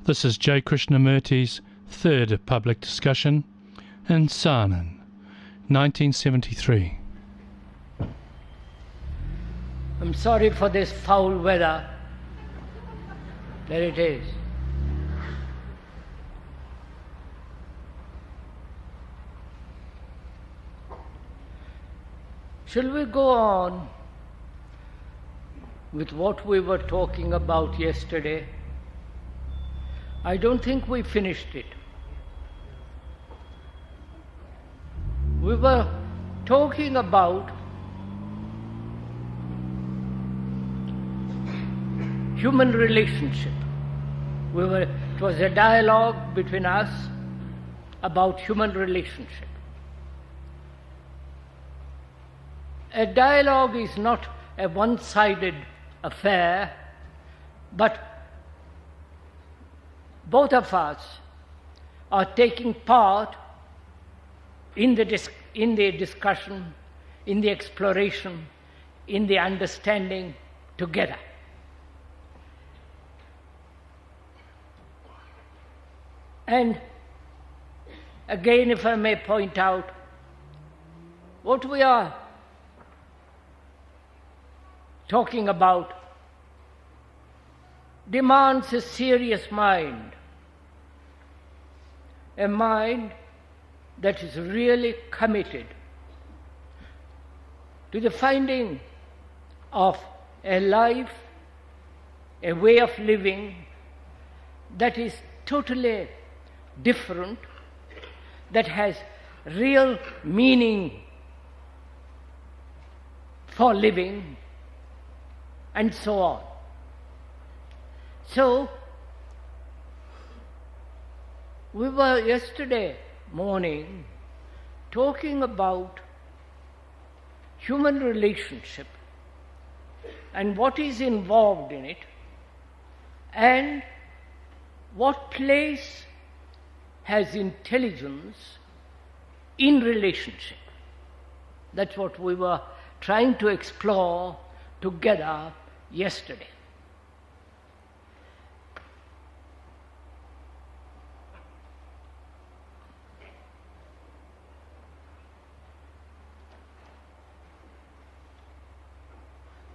This is J. Krishnamurti's third public discussion in Saanen, 1973. I'm sorry for this foul weather. There it is. Shall we go on with what we were talking about yesterday? I don't think we finished it. We were talking about human relationship. It was a dialogue between us about human relationship. A dialogue is not a one-sided affair, but both of us are taking part in the discussion, in the exploration, in the understanding together. And again, if I may point out, what we are talking about demands a serious mind, a mind that is really committed to the finding of a life, a way of living that is totally different, that has real meaning for living, and so on. So, we were yesterday morning talking about human relationship and what is involved in it and what place has intelligence in relationship. That's what we were trying to explore together yesterday.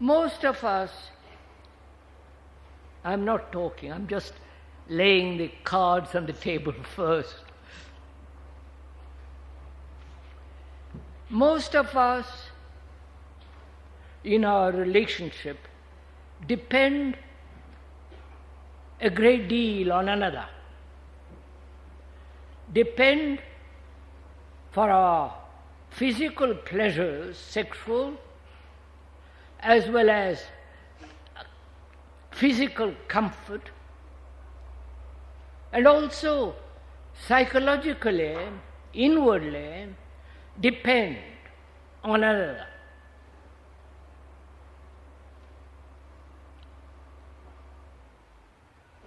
Most of us, I'm not talking, I'm just laying the cards on the table first. Most of us in our relationship depend a great deal on another. Depend for our physical pleasures, sexual, as well as physical comfort, and also psychologically, inwardly, depend on another.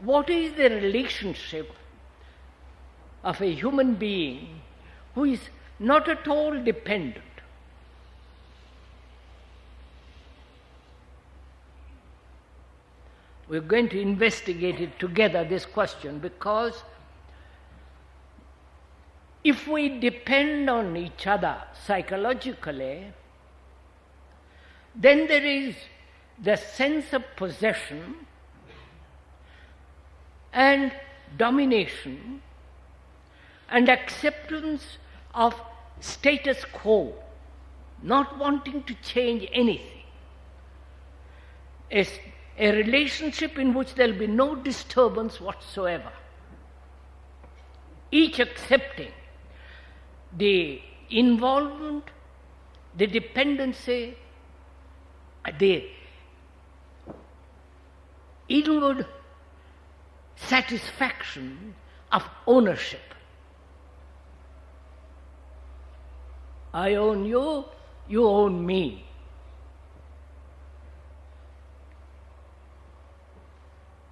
What is the relationship of a human being who is not at all dependent? We're going to investigate it together, this question, because if we depend on each other psychologically, then there is the sense of possession and domination and acceptance of status quo, not wanting to change anything. A relationship in which there will be no disturbance whatsoever. Each accepting the involvement, the dependency, the inward satisfaction of ownership. I own you, you own me.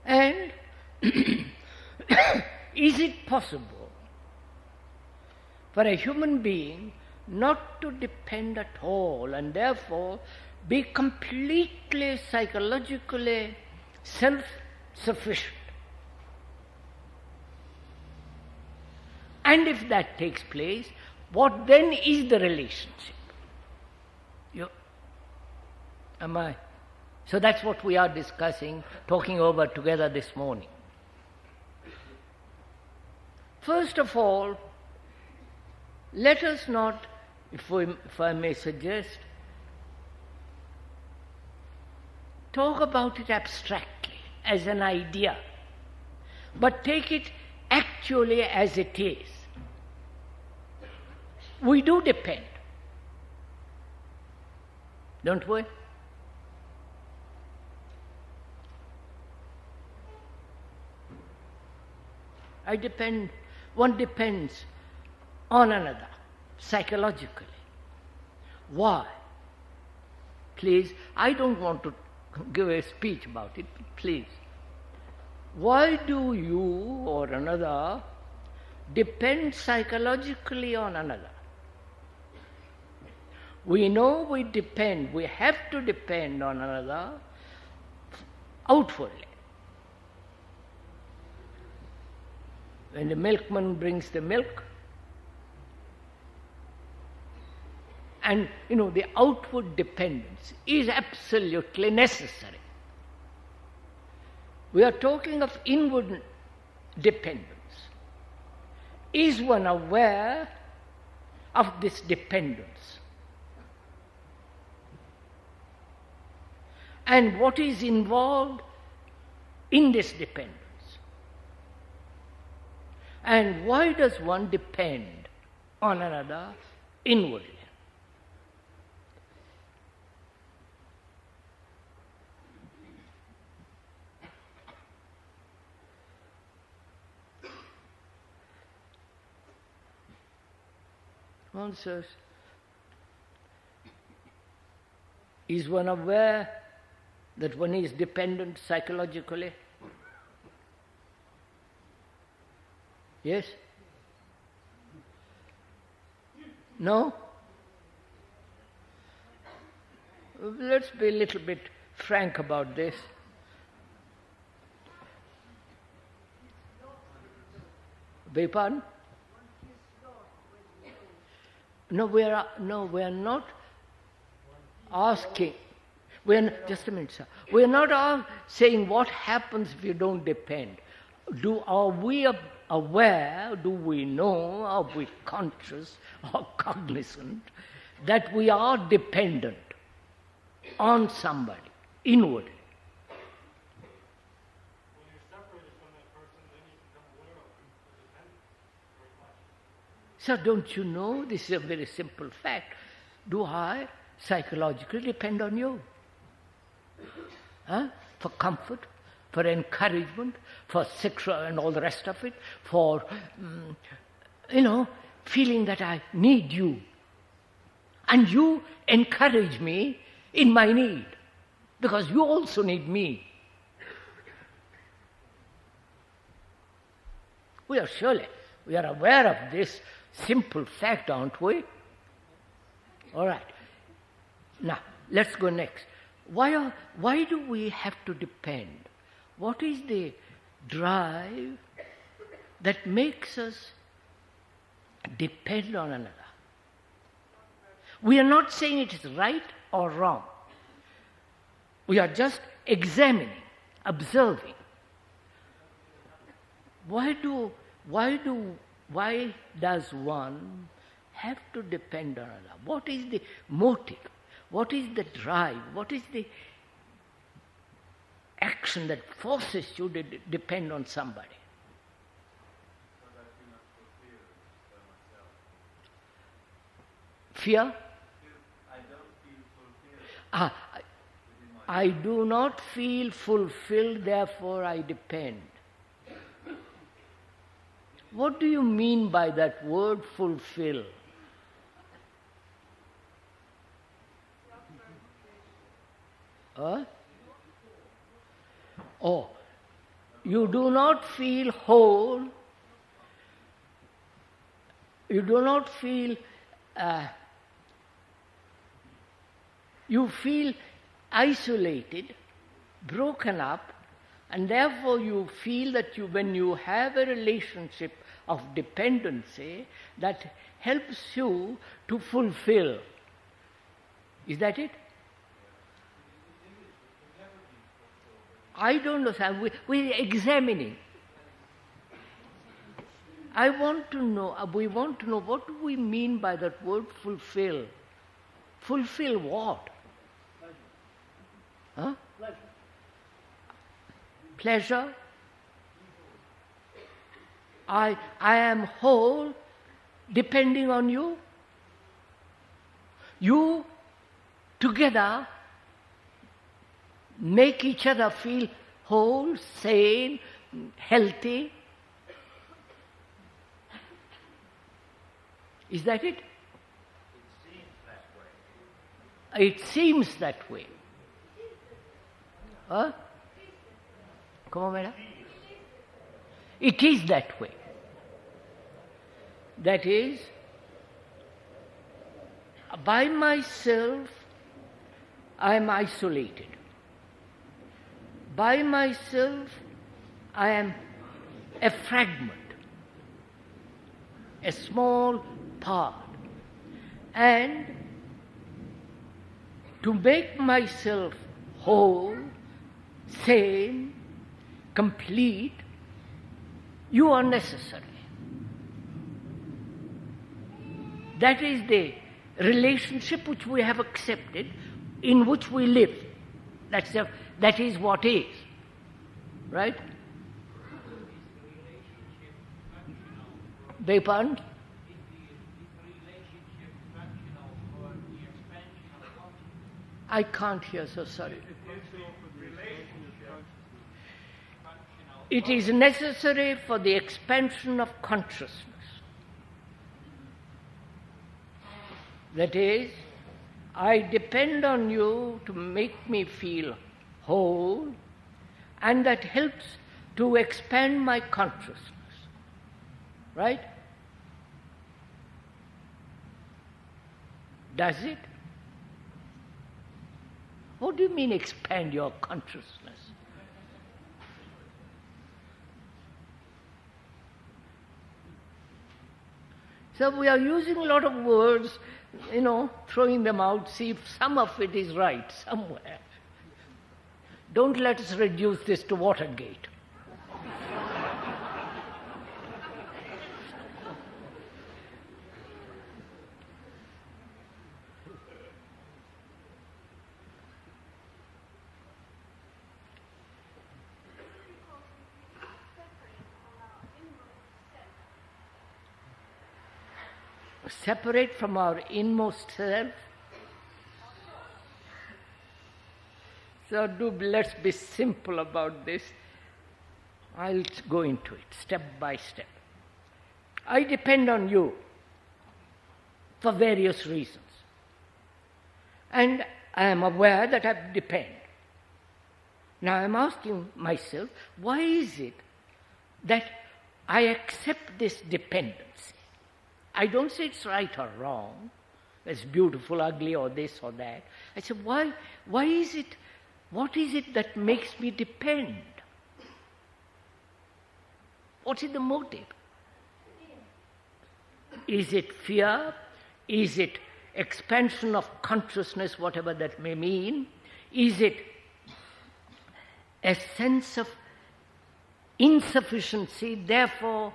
And is it possible for a human being not to depend at all and therefore be completely psychologically self-sufficient? And if that takes place, what then is the relationship? Am I? So that's what we are discussing, talking over together this morning. First of all, let us not, if I may suggest, talk about it abstractly, as an idea, but take it actually as it is. We do depend, don't we? I depend, one depends on another, psychologically. Why? Please, I don't want to give a speech about it, but please. Why do you or another depend psychologically on another? We know we depend, we have to depend on another outwardly. When the milkman brings the milk, and the outward dependence is absolutely necessary. We are talking of inward dependence. Is one aware of this dependence? And what is involved in this dependence? And why does one depend on another inwardly? Answers. Is one aware that one is dependent psychologically? Yes? No? Let's be a little bit frank about this. Beg your pardon? No, we are not asking. Just a minute, sir. We are not saying what happens if you don't depend. Are we aware, do we know, are we conscious or cognizant that we are dependent on somebody inwardly? When you're separated from that person, then you become aware of the dependence very much. So don't you know, this is a very simple fact. Do I psychologically depend on you? For comfort, for encouragement, for sexual and all the rest of it, for, feeling that I need you. And you encourage me in my need, because you also need me. We are aware of this simple fact, aren't we? All right. Now, let's go next. Why do we have to depend? What is the drive that makes us depend on another? We are not saying it is right or wrong. We are just examining, observing. Why does one have to depend on another? What is the motive? What is the drive? What is the action that forces you to depend on somebody? So that you not fulfill by myself. Fear? I don't feel fulfilled. I do not feel fulfilled, therefore I depend. What do you mean by that word fulfill? You do not feel whole, you do not feel, you feel isolated, broken up, And therefore you feel that when you have a relationship of dependency, that helps you to fulfill. Is that it? I don't know. We're examining. We want to know what do we mean by that word fulfill. Fulfill what? Huh? Pleasure. I am whole depending on you. You together make each other feel whole, sane, healthy. Is that it? It seems that way. Huh? Come on, madam. It is that way. That is, by myself, I am isolated. By myself, I am a fragment, a small part. And to make myself whole, sane, complete, you are necessary. That is the relationship which we have accepted, in which we live. That is what is. Right? Beg pardon? I can't hear, so sorry. It is necessary for the expansion of consciousness. That is, I depend on you to make me feel whole, and that helps to expand my consciousness. Right? Does it? What do you mean expand your consciousness? So we are using a lot of words, throwing them out, see if some of it is right somewhere. Don't let us reduce this to Watergate. Separate from our inmost self. So let's be simple about this. I'll go into it step by step. I depend on you for various reasons. And I am aware that I depend. Now I'm asking myself, why is it that I accept this dependency? I don't say it's right or wrong, it's beautiful, ugly, or this or that. I say, why is it, what is it that makes me depend? What is the motive? Is it fear? Is it expansion of consciousness, whatever that may mean? Is it a sense of insufficiency, therefore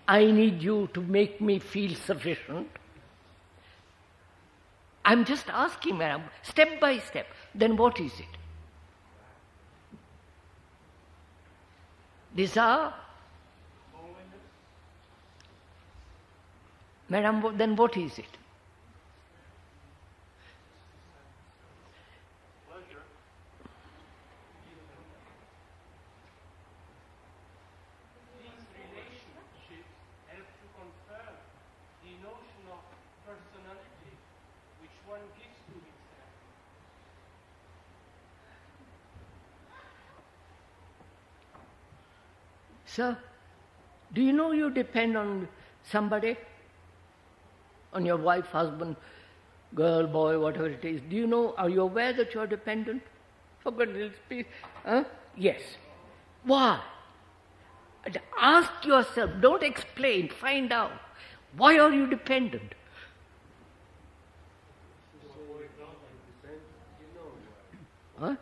I need you to make me feel sufficient? I'm just asking, madam, step by step. Then what is it? These are... Madam, then what is it? So, do you know you depend on somebody? On your wife, husband, girl, boy, whatever it is. Do you know, are you aware that you are dependent? For goodness sake. Yes. Why? And ask yourself, don't explain, find out. Why are you dependent? Huh?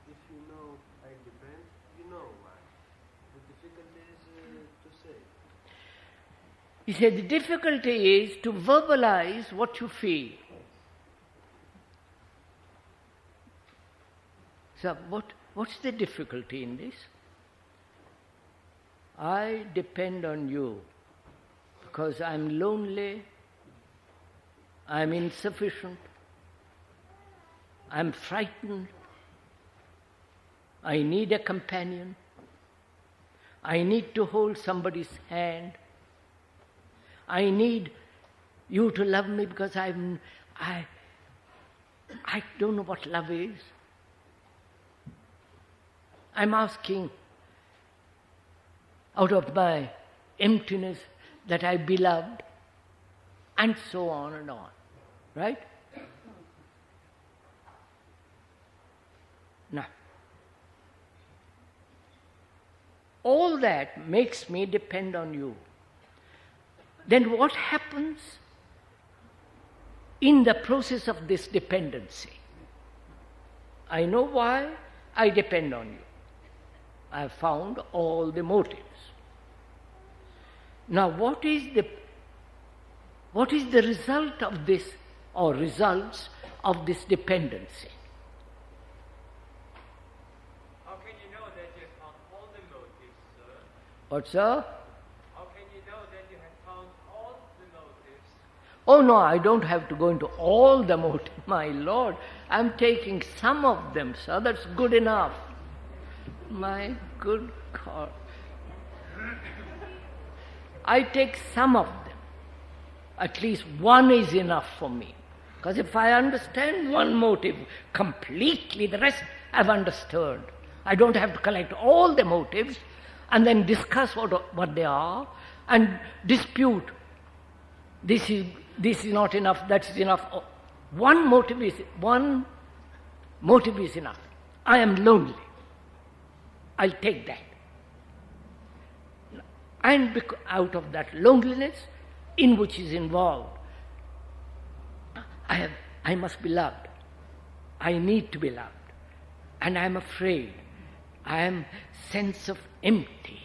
If you know I depend, you know why. The difficulty is to say. He said the difficulty is to verbalize what you feel. So what's the difficulty in this? I depend on you because I'm lonely, I'm insufficient, I'm frightened, I need a companion, I need to hold somebody's hand, I need you to love me because I don't know what love is. I'm asking out of my emptiness that I be loved, and so on and on. Right? Now, all that makes me depend on you. Then what happens in the process of this dependency? I know why I depend on you. I have found all the motives. Now what is the result of this, or results of this dependency? How can you know that you have found all the motives, sir? What, sir? How can you know that you have found all the motives? Oh no, I don't have to go into all the motives, my Lord. I'm taking some of them, sir. That's good enough. My good God. I take some of them. At least one is enough for me. Because if I understand one motive completely, the rest I've understood. I don't have to collect all the motives and then discuss what they are and dispute. This is not enough, that is enough. One motive is enough. I am lonely. I'll take that. And out of that loneliness in which is involved, I must be loved. I need to be loved. And I am afraid. I am sense of empty.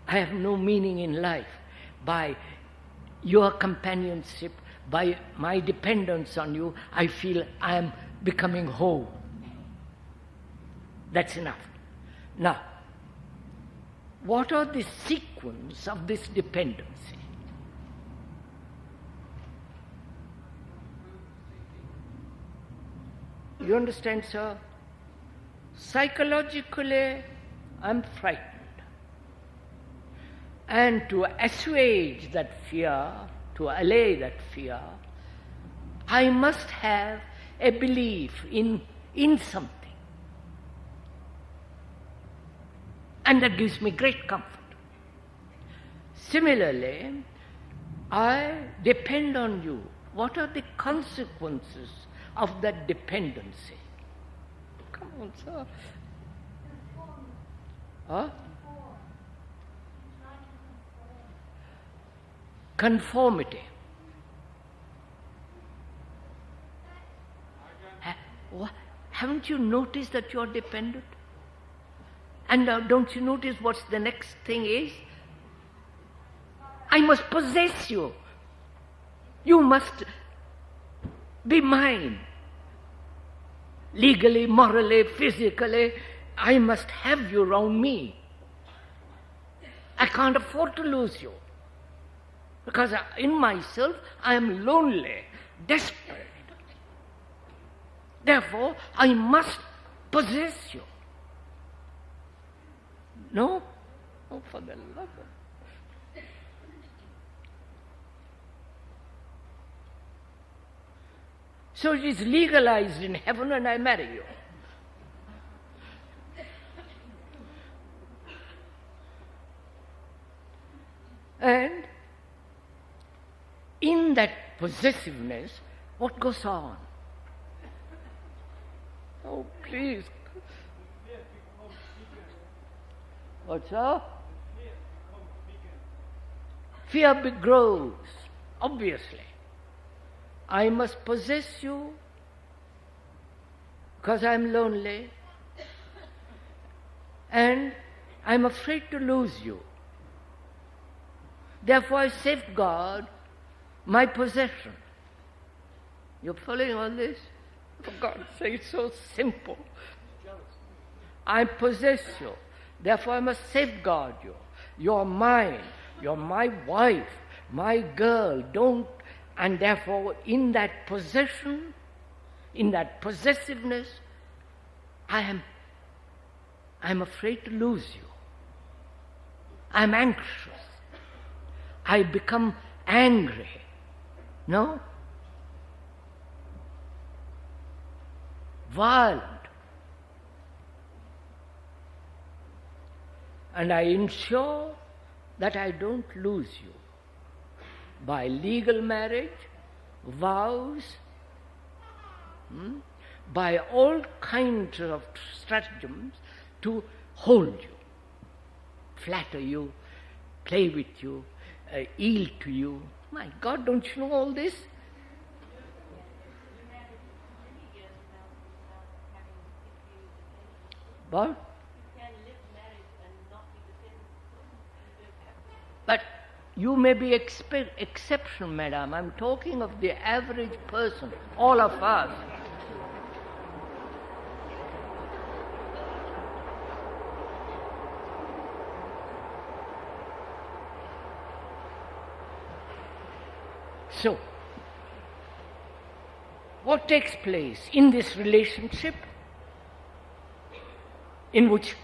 I have no meaning in life. By your companionship, by my dependence on you, I feel I am becoming whole. That's enough. Now, what are the sequence of this dependency? You understand, sir? Psychologically, I'm frightened. And to assuage that fear, to allay that fear, I must have a belief in something. And that gives me great comfort. Similarly, I depend on you. What are the consequences of that dependency? Come on, sir. Huh? Conformity. Haven't you noticed that you're dependent? And now don't you notice what the next thing is? I must possess you. You must be mine. Legally, morally, physically, I must have you around me. I can't afford to lose you. Because in myself, I am lonely, desperate. Therefore, I must possess you. No? Oh, for the love of... So it is legalized in heaven and I marry you. And in that possessiveness, what goes on? Oh, please. What's up? Fear grows, obviously. I must possess you because I'm lonely and I'm afraid to lose you. Therefore I safeguard my possession. You're following all this? For God's sake, it's so simple. I possess you. Therefore I must safeguard you. You're mine. You're my wife, my girl. Don't. And therefore in that possession, in that possessiveness, I'm afraid to lose you. I'm anxious. I become angry. No? Violent. And I ensure that I don't lose you by legal marriage, vows, by all kinds of stratagems to hold you, flatter you, play with you, yield to you. My God, don't you know all this? What? But you may be exception, madam. I'm talking of the average person, all of us. So, what takes place in this relationship in which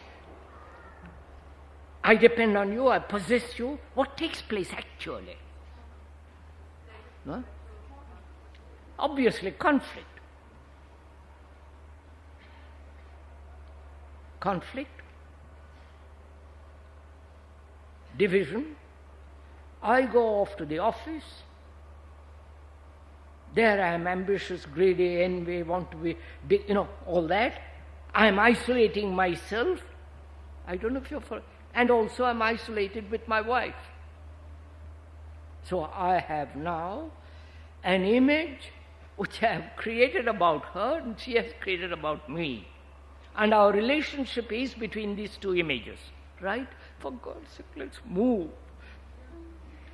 I depend on you, I possess you? What takes place actually? No? Obviously, conflict. Conflict, division. I go off to the office. There I am ambitious, greedy, envy, want to be big, all that. I am isolating myself. I don't know if you're for. And also I'm isolated with my wife. So I have now an image which I have created about her and she has created about me. And our relationship is between these two images, right? For God's sake, let's move.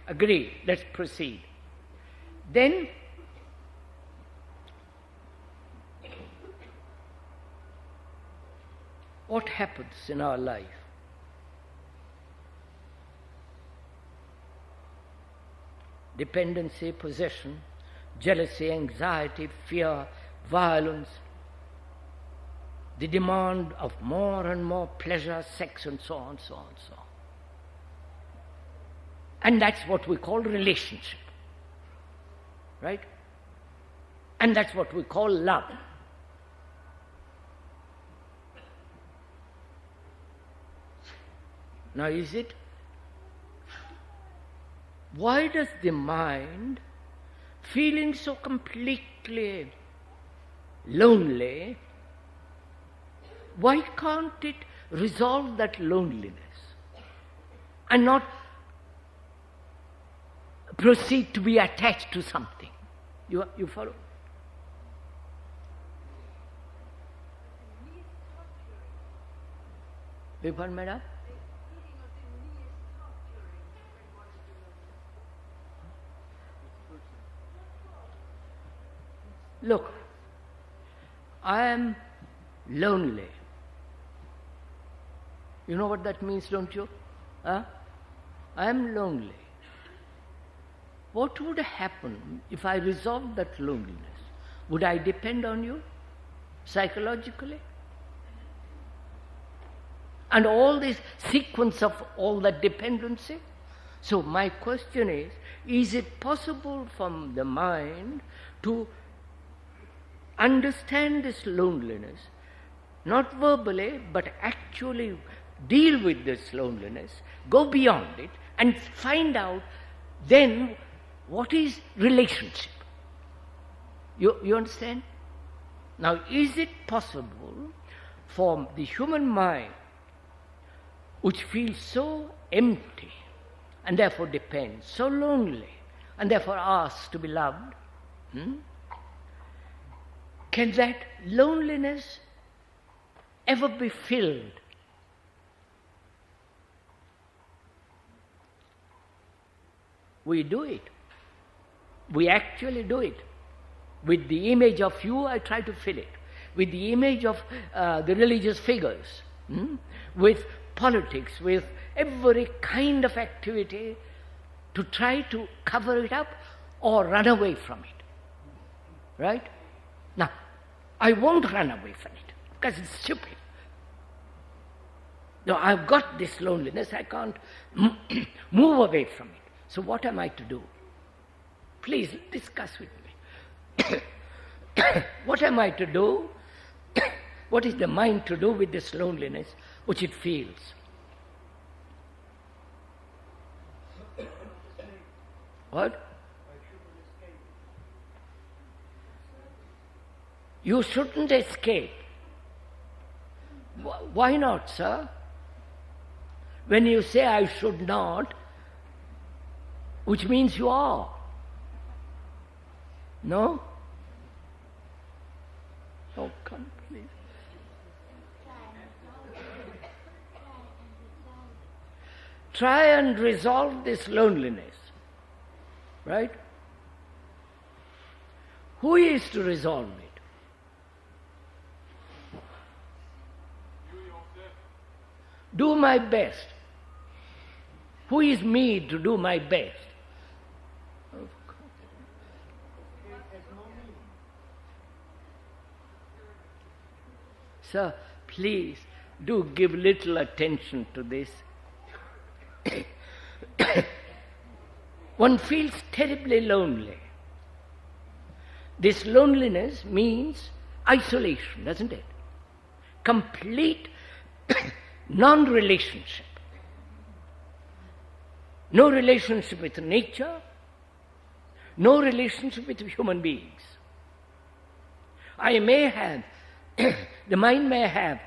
Agree, let's proceed. Then, what happens in our life? Dependency, possession, jealousy, anxiety, fear, violence, the demand of more and more pleasure, sex, and so on, so on, so on. And that's what we call relationship, right? And that's what we call love. Now, why does the mind, feeling so completely lonely, why can't it resolve that loneliness and not proceed to be attached to something? You follow? Beg pardon, madam? Look, I am lonely. You know what that means, don't you? I am lonely. What would happen if I resolved that loneliness? Would I depend on you psychologically? And all this sequence of all that dependency? So my question is it possible from the mind to understand this loneliness, not verbally, but actually deal with this loneliness, go beyond it, and find out then what is relationship? You understand? Now, is it possible for the human mind, which feels so empty and therefore depends, so lonely and therefore asks to be loved, can that loneliness ever be filled? We do it. We actually do it. With the image of you, I try to fill it. With the image of the religious figures, with politics, with every kind of activity to try to cover it up or run away from it. Right? Now, I won't run away from it because it's stupid. No, I've got this loneliness, I can't move away from it. So what am I to do? Please discuss with me. What am I to do? What is the mind to do with this loneliness which it feels? What? You shouldn't escape. Why not, sir? When you say I should not, which means you are. No? Oh, come, please. Try and resolve this loneliness. Right? Who is to resolve it? Do my best. Who is me to do my best? Sir, please do give little attention to this. One feels terribly lonely. This loneliness means isolation, doesn't it? Complete non-relationship. No relationship with nature, no relationship with human beings. I may have, the mind may have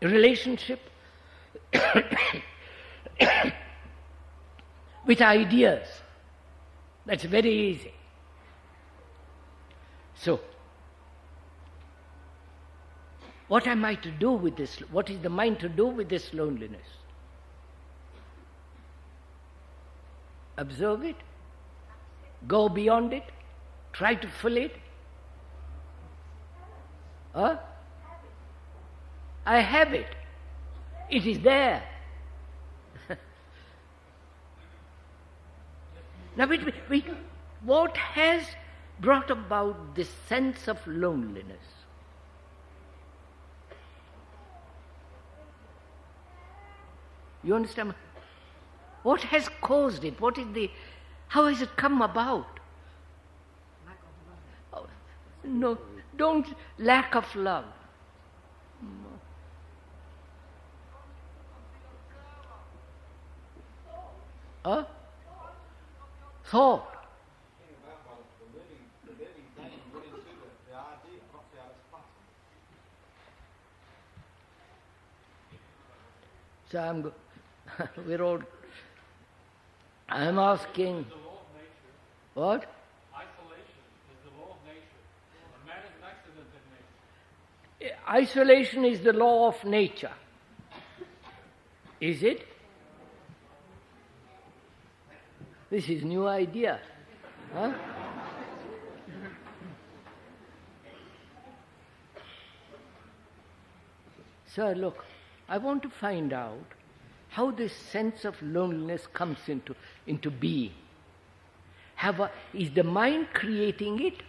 a relationship with ideas. That's very easy. So, what am I to do with this? What is the mind to do with this loneliness? Observe it, go beyond it, try to fill it. Huh? I have it. It is there. Now, what has brought about this sense of loneliness? You understand? What has caused it? How has it come about? Oh, no, don't lack of love. No. Huh? Thought. So I'm asking, what? Isolation is the law of nature. A man is an accident in nature. Isolation is the law of nature. Is it? This is new idea. Huh? Sir, look, I want to find out how this sense of loneliness comes into being. Is the mind creating it?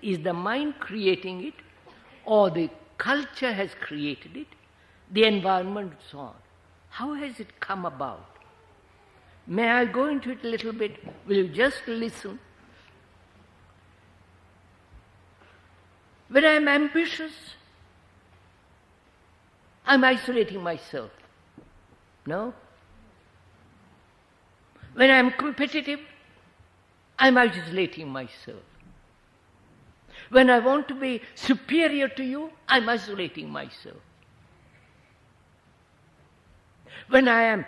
Is the mind creating it? Or the culture has created it? The environment and so on. How has it come about? May I go into it a little bit? Will you just listen? When I am ambitious, I'm isolating myself. No? When I'm competitive, I'm isolating myself. When I want to be superior to you, I'm isolating myself. When I am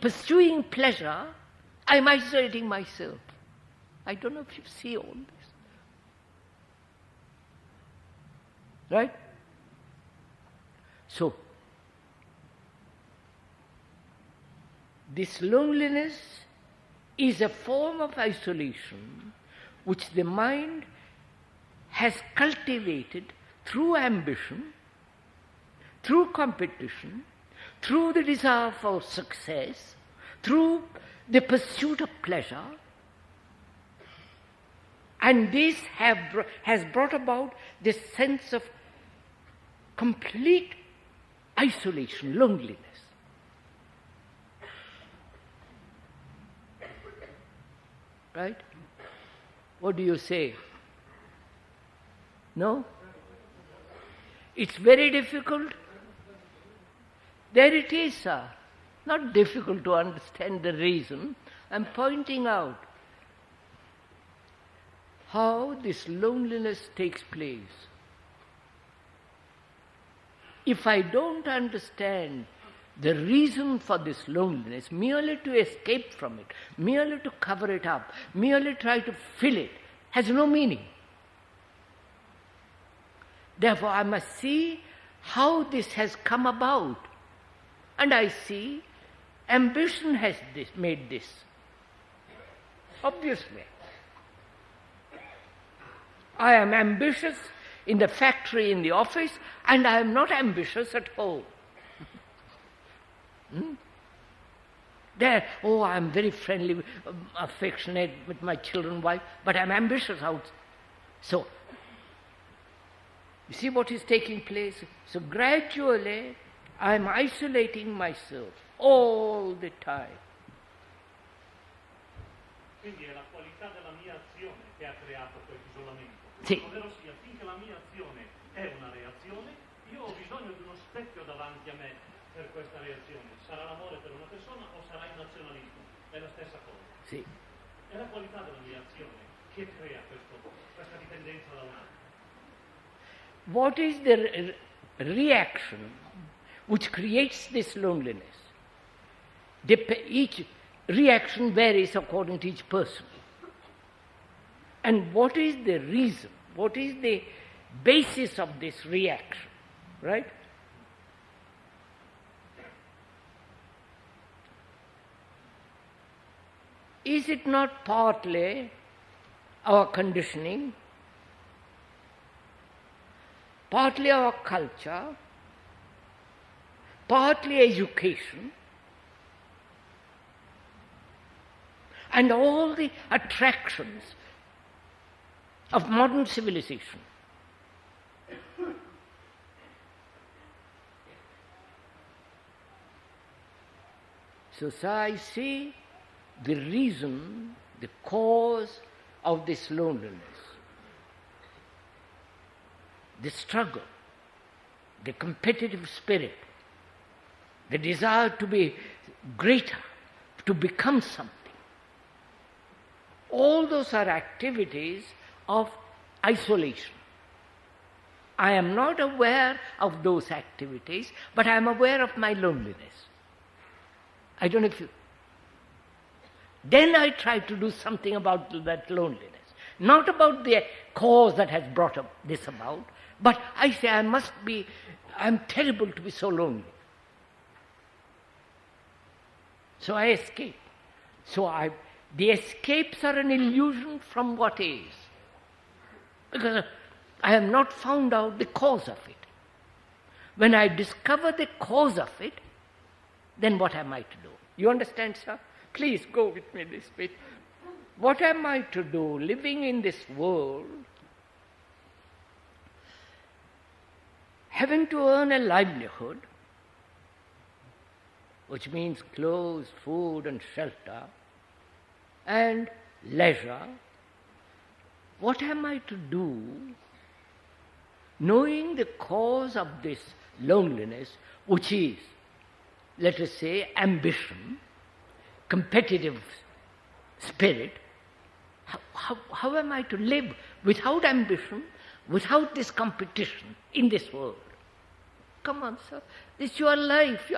pursuing pleasure, I am isolating myself. I don't know if you see all this. Right? So, this loneliness is a form of isolation which the mind has cultivated through ambition, through competition, through the desire for success, through the pursuit of pleasure, and this has brought about this sense of complete isolation, loneliness. Right? What do you say? No? It's very difficult. There it is, sir. Not difficult to understand the reason. I'm pointing out how this loneliness takes place. If I don't understand the reason for this loneliness, merely to escape from it, merely to cover it up, merely try to fill it, has no meaning. Therefore, I must see how this has come about. And I see ambition has made this. Obviously. I am ambitious in the factory, in the office, and I am not ambitious at home. There, I am very friendly, affectionate with my children, wife, but I am ambitious out. So, you see what is taking place? So gradually, I am isolating myself all the time. Quindi è la qualità della mia azione che ha creato questo isolamento. Sì. Ovvero sia, finché la mia azione è una reazione, io ho bisogno di uno specchio davanti a me per questa reazione. Sarà l'amore per una persona o sarà il nazionalismo? È la stessa cosa. Sì. È la qualità della mia azione che crea questa dipendenza da un altro. What is the reaction which creates this loneliness? Each reaction varies according to each person. And what is the reason? What is the basis of this reaction? Right? Is it not partly our conditioning, partly our culture, partly education, and all the attractions of modern civilization? So, I see the reason, the cause of this loneliness, the struggle, the competitive spirit, the desire to be greater, to become something. All those are activities of isolation. I am not aware of those activities, but I am aware of my loneliness. I don't know if you... Then I try to do something about that loneliness. Not about the cause that has brought this about, but I say I'm terrible to be so lonely. So I escape. The escapes are an illusion from what is. Because I have not found out the cause of it. When I discover the cause of it, then what am I to do? You understand, sir? Please go with me this bit. What am I to do living in this world, having to earn a livelihood, which means clothes, food and shelter, and leisure? What am I to do knowing the cause of this loneliness, which is, let us say, ambition, competitive spirit? How am I to live without ambition, without this competition in this world? Come on, sir. This is your life.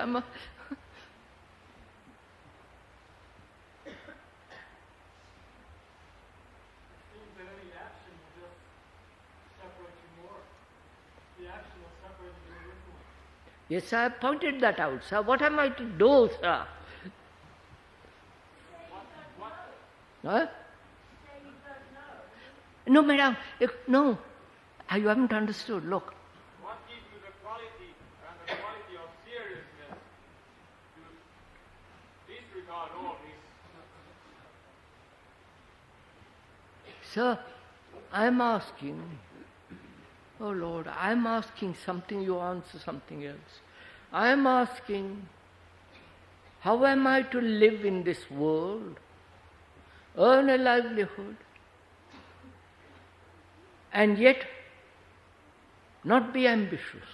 Yes, sir, I pointed that out, sir. What am I to do, sir? Huh? No, madam. No. You haven't understood. Look. What gives you the quality and the quality of seriousness to disregard all this? Sir, I'm asking, oh Lord, I'm asking something, you answer something else. I'm asking, how am I to live in this world, earn a livelihood, and yet not be ambitious,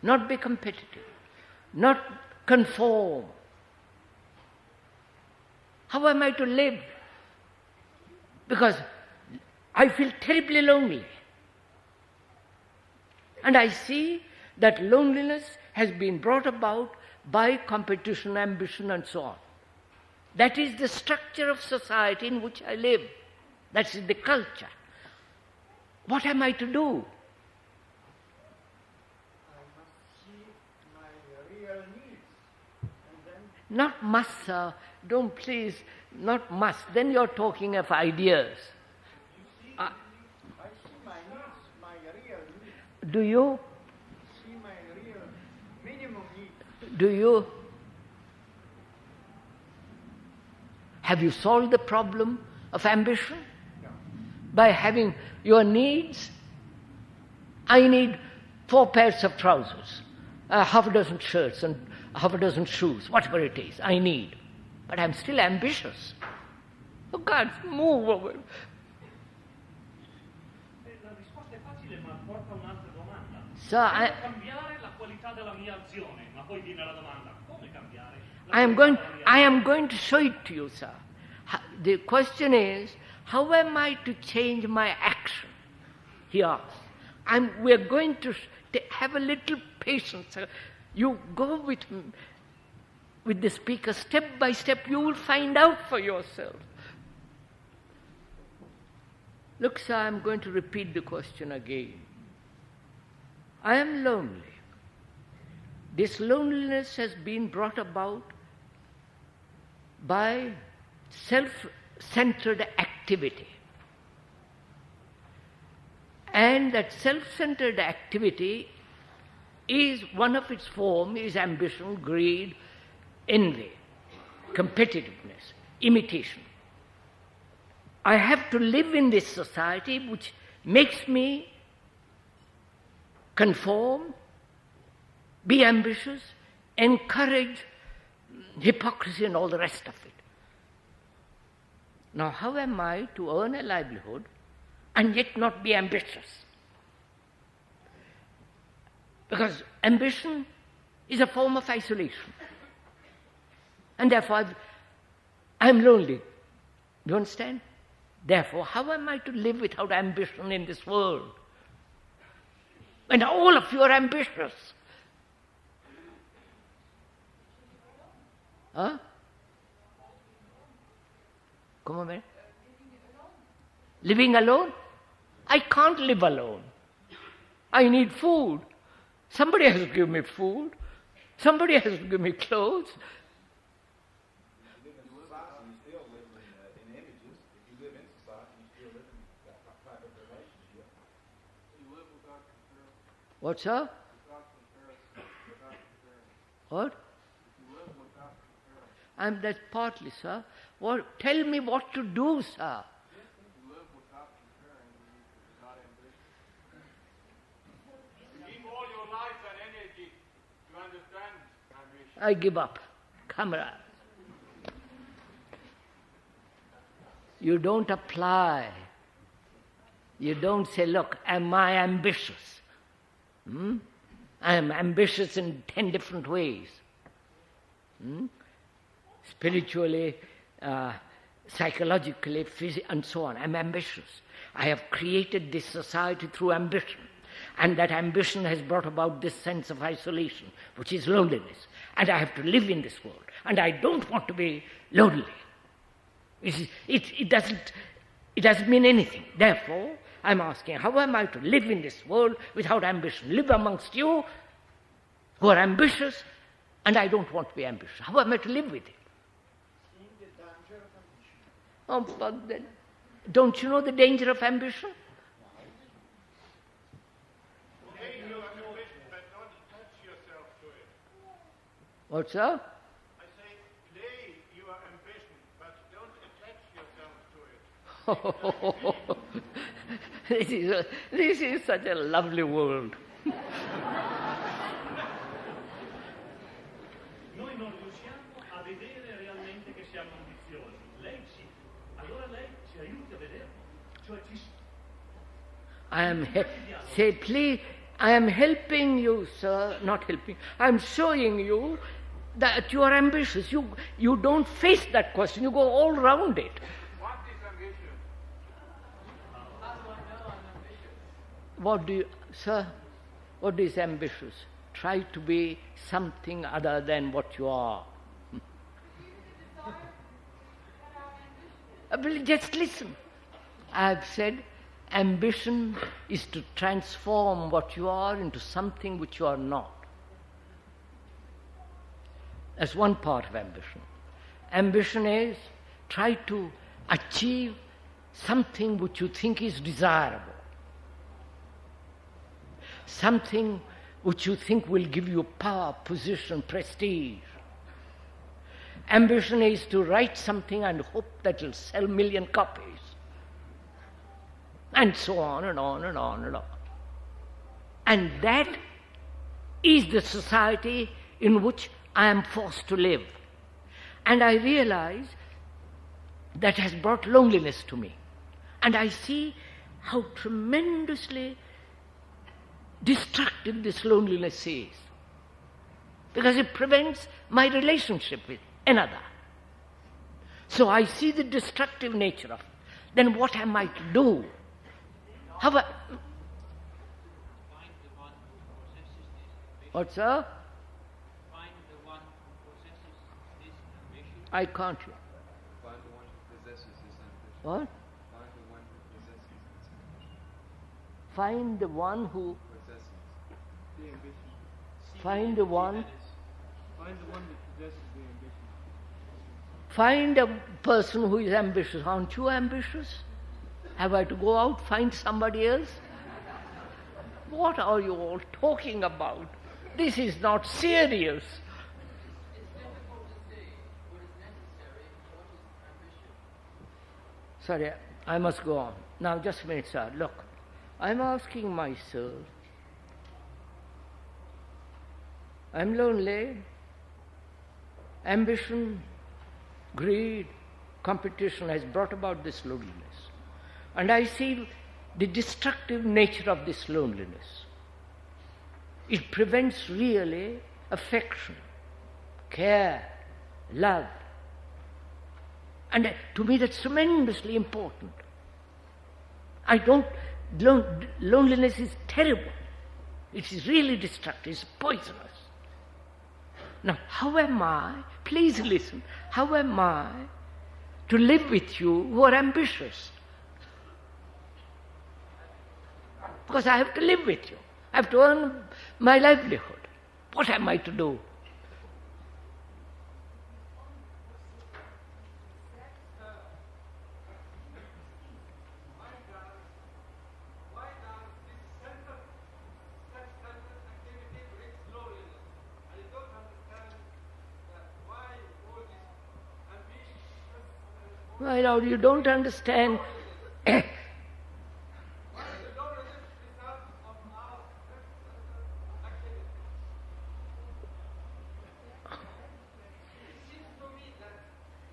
not be competitive, not conform? How am I to live? Because I feel terribly lonely. And I see that loneliness has been brought about by competition, ambition, and so on. That is the structure of society in which I live. That is the culture. What am I to do? I must see my real needs. And then Not must, sir. Don't please, not must. Then you're talking of ideas. I see my needs, my real needs. Do you? See my real minimum needs. Do you? Have you solved the problem of ambition? No. By having your needs? I need 4 pairs of trousers, half a dozen shirts and half a dozen shoes, whatever it is, I need. But I'm still ambitious. Oh God, move over. La risposta è facile, ma porta un'altra domanda. Sir, Come cambiare la qualità della mia azione? Ma poi viene la domanda, come cambiare la I qualità della mia am going to show it to you, sir. The question is, how am I to change my action? He asked. We are going to have a little patience, sir. You go with the speaker step by step. You will find out for yourself. Look, sir, I'm going to repeat the question again. I am lonely. This loneliness has been brought about by self-centered activity. And that self-centered activity is, one of its forms is ambition, greed, envy, competitiveness, imitation. I have to live in this society which makes me conform, be ambitious, encourage hypocrisy and all the rest of it. Now, how am I to earn a livelihood and yet not be ambitious? Because ambition is a form of isolation. And therefore, I'm lonely. Do you understand? Therefore, how am I to live without ambition in this world? When all of you are ambitious. Huh? Come on, man. Living alone? I can't live alone. I need food. Somebody has to give me food. Somebody has to give me clothes. You live in society, you still live in images. If you live in society, you still live in that type of relationship. You live without comparison. What, sir? Without comparison. What? You live without comparison. That's partly, sir. Tell me what to do, sir. You live without comparing, without ambition. Give all your life and energy to understand ambition. I give up. Comrade. You don't apply. You don't say, look, am I ambitious? I am ambitious in 10 different ways. Spiritually, psychologically, and so on. I'm ambitious. I have created this society through ambition. And that ambition has brought about this sense of isolation, which is loneliness. And I have to live in this world. And I don't want to be lonely. It doesn't mean anything. Therefore, I'm asking, how am I to live in this world without ambition? Live amongst you who are ambitious, and I don't want to be ambitious. How am I to live with it? Oh, but then, don't you know the danger of ambition? Play your ambition, but don't attach yourself to it. What's that? I say, play your ambition, but don't attach yourself to it. This is such a lovely world. Noi non riusciamo a vedere realmente che siamo ambiziosi. Lei sì. Allora lei ci aiuti a vederlo. Cioè Say, please, I am helping you, sir, not helping. I am showing you that you are ambitious. You don't face that question. You go all round it. What is ambition? What do you, sir, what is ambitious? Try to be something other than what you are. Just listen. I've said ambition is to transform what you are into something which you are not. That's one part of ambition. Ambition is try to achieve something which you think is desirable. Something which you think will give you power, position, prestige. Ambition is to write something and hope that it will sell 1 million copies. And so on and on and on and on. And that is the society in which I am forced to live. And I realize that has brought loneliness to me. And I see how tremendously destructive this loneliness is. Because it prevents my relationship with another. So I see the destructive nature of it. Then what am I to do? How I... What's that? Find the one who possesses this ambition. I can't hear. Find the one who possesses this ambition. What? Find the one who possesses this ambition. Find the one who... Possesses. The ambition. Find the one... Find the one that possesses the ambition. Find a person who is ambitious. Aren't you ambitious? Have I to go out, find somebody else? What are you all talking about? This is not serious. It's difficult to say what is necessary and what is ambition. Sorry, I must go on. Now, just a minute, sir. Look, I'm asking myself, I'm lonely, ambition, greed, competition has brought about this loneliness. And I see the destructive nature of this loneliness. It prevents really affection, care, love. And to me that's tremendously important. Loneliness is terrible. It is really destructive, it's poisonous. Now, how am I, please listen, how am I to live with you who are ambitious? Because I have to live with you. I have to earn my livelihood. What am I to do? Why does this self-centered activity brings loneliness? I don't understand why all this ambitious... Well, now you don't understand.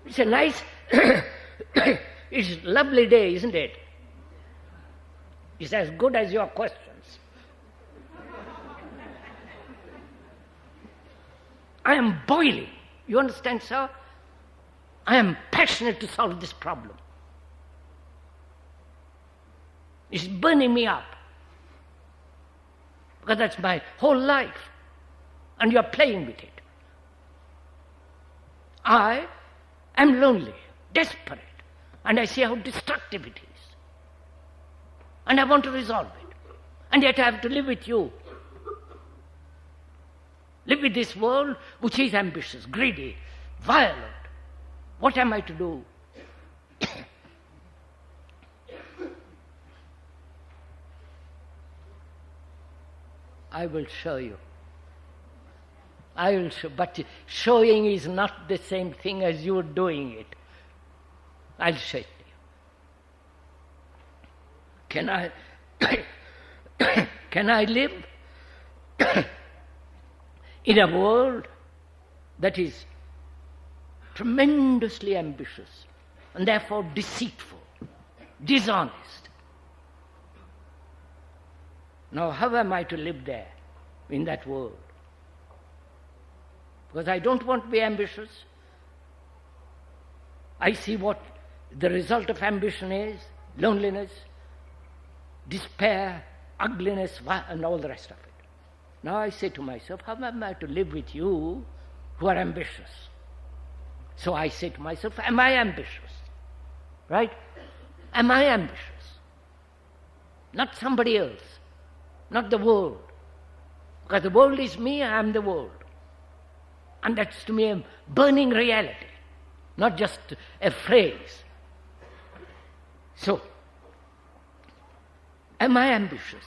It's a nice, it's a lovely day, isn't it? It's as good as your questions. I am boiling. You understand, sir? I am passionate to solve this problem. It's burning me up. Because that's my whole life. And you're playing with it. I am lonely, desperate, and I see how destructive it is. And I want to resolve it. And yet I have to live with you. Live with this world which is ambitious, greedy, violent. What am I to do? I will show you. I will show, but showing is not the same thing as you doing it. I'll show it to you. Can I can I live in a world that is tremendously ambitious and therefore deceitful, dishonest? Now, how am I to live there, in that world? Because I don't want to be ambitious. I see what the result of ambition is: loneliness, despair, ugliness, and all the rest of it. Now I say to myself, how am I to live with you who are ambitious? So I say to myself, am I ambitious? Right? Am I ambitious? Not somebody else. Not the world. Because the world is me, I am the world. And that's to me a burning reality, not just a phrase. So, am I ambitious?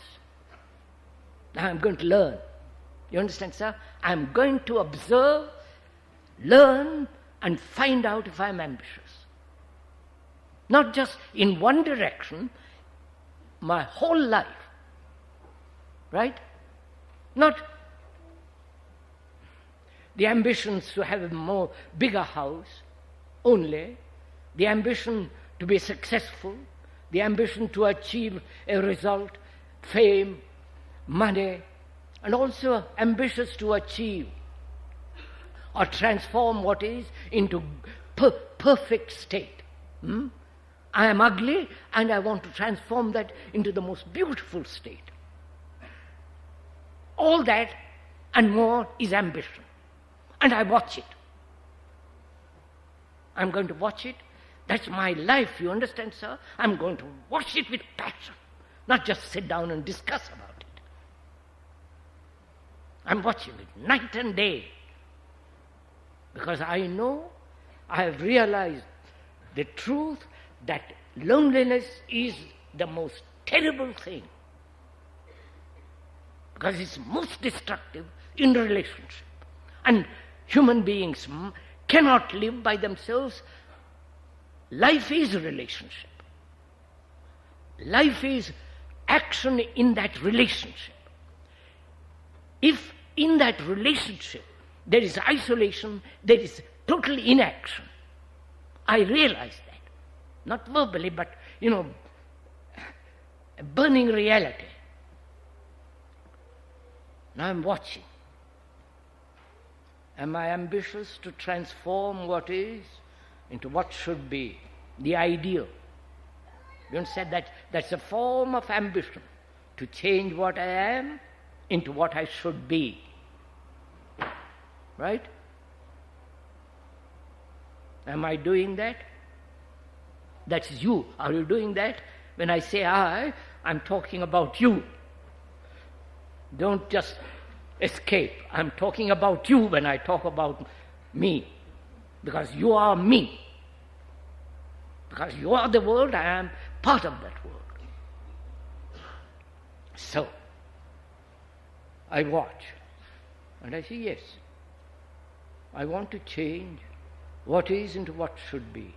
Now I'm going to learn. You understand, sir? I'm going to observe, learn, and find out if I'm ambitious. Not just in one direction, my whole life. Right? Not the ambitions to have a bigger house only, the ambition to be successful, the ambition to achieve a result, fame, money, and also ambitious to achieve or transform what is into perfect state. I am ugly and I want to transform that into the most beautiful state. All that and more is ambition. And I watch it. I'm going to watch it. That's my life, you understand, sir? I'm going to watch it with passion, not just sit down and discuss about it. I'm watching it night and day. Because I know, I have realized the truth that loneliness is the most terrible thing. Because it's most destructive in relationship. And human beings cannot live by themselves. Life is a relationship. Life is action in that relationship. If in that relationship there is isolation, there is total inaction. I realize that. Not verbally, but, a burning reality. Now I'm watching. Am I ambitious to transform what is into what should be, the ideal? You understand that that's a form of ambition, to change what I am into what I should be. Right? Am I doing that? That's you. Are you doing that? When I say I'm talking about you. Don't just escape. I'm talking about you when I talk about me. Because you are me. Because you are the world, I am part of that world. So, I watch. And I say, yes, I want to change what is into what should be.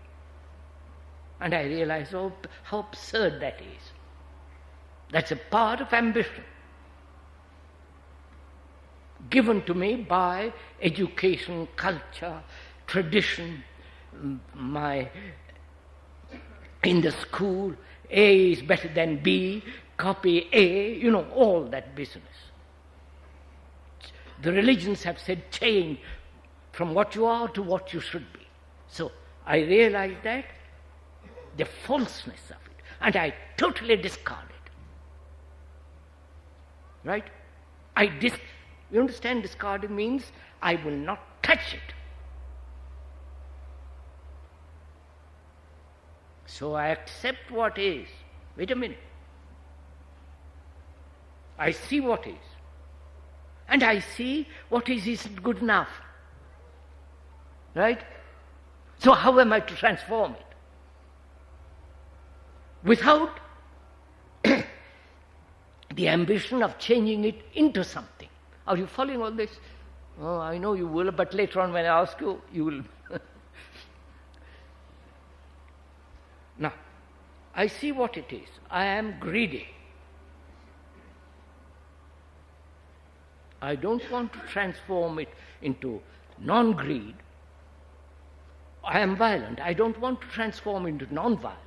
And I realize how absurd that is. That's a part of ambition, given to me by education, culture, tradition, in the school, A is better than B, copy A, all that business. The religions have said change from what you are to what you should be. So I realize that, the falseness of it, and I totally discard it. Right? You understand, discarding means I will not touch it. So I accept what is. Wait a minute. I see what is. And I see what isn't good enough. Right? So how am I to transform it? Without the ambition of changing it into something. Are you following all this? Oh, I know you will, but later on when I ask you, you will. Now, I see what it is. I am greedy. I don't want to transform it into non-greed. I am violent. I don't want to transform into non-violence.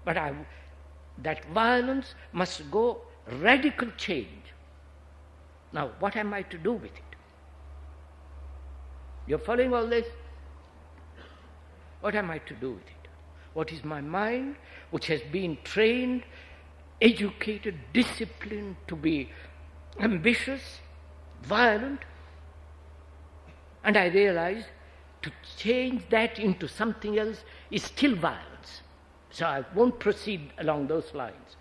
But that violence must go radical change. Now, what am I to do with it? You're following all this? What am I to do with it? What is my mind, which has been trained, educated, disciplined to be ambitious, violent, and I realize to change that into something else is still violence. So I won't proceed along those lines.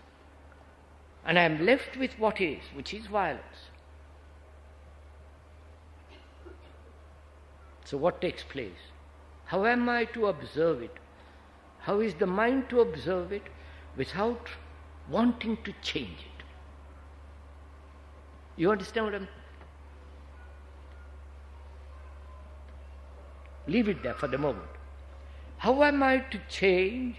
And I am left with what is, which is violence. So what takes place? How am I to observe it? How is the mind to observe it without wanting to change it? You understand what I'm... Leave it there for the moment. How am I to change?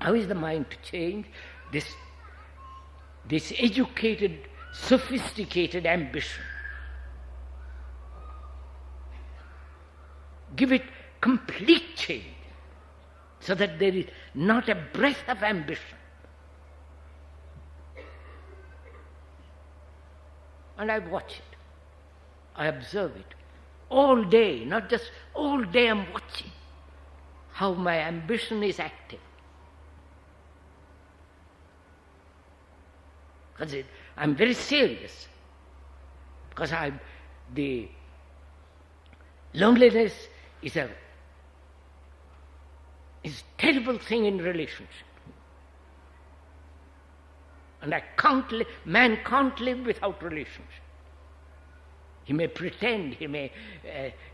How is the mind to change this educated, sophisticated ambition? Give it complete change so that there is not a breath of ambition. And I watch it. I observe it. All day, not just all day I'm watching how my ambition is active. Because I'm very serious. Because the loneliness is a terrible thing in relationship. And man can't live without relationship. He may pretend, he may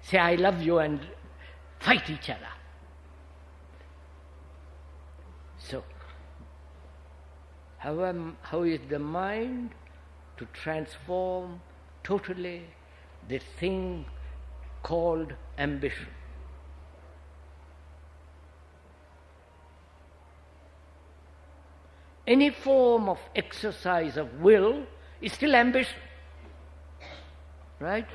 say, I love you, and fight each other. So, how is the mind to transform totally the thing called ambition? Any form of exercise of will is still ambition. Right?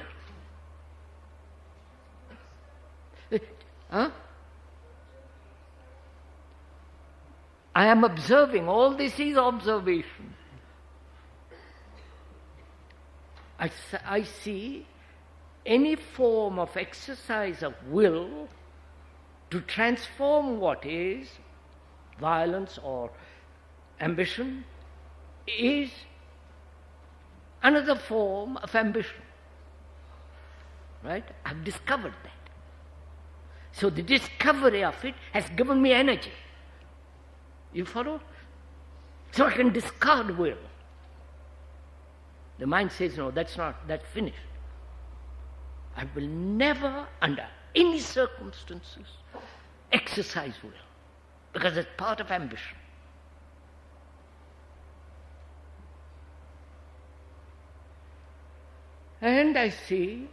I am observing. All this is observation. I see any form of exercise of will to transform what is violence or ambition is another form of ambition. Right? I've discovered that. So the discovery of it has given me energy. You follow? So I can discard will. The mind says, no, that's finished. I will never, under any circumstances, exercise will, because it's part of ambition. And I see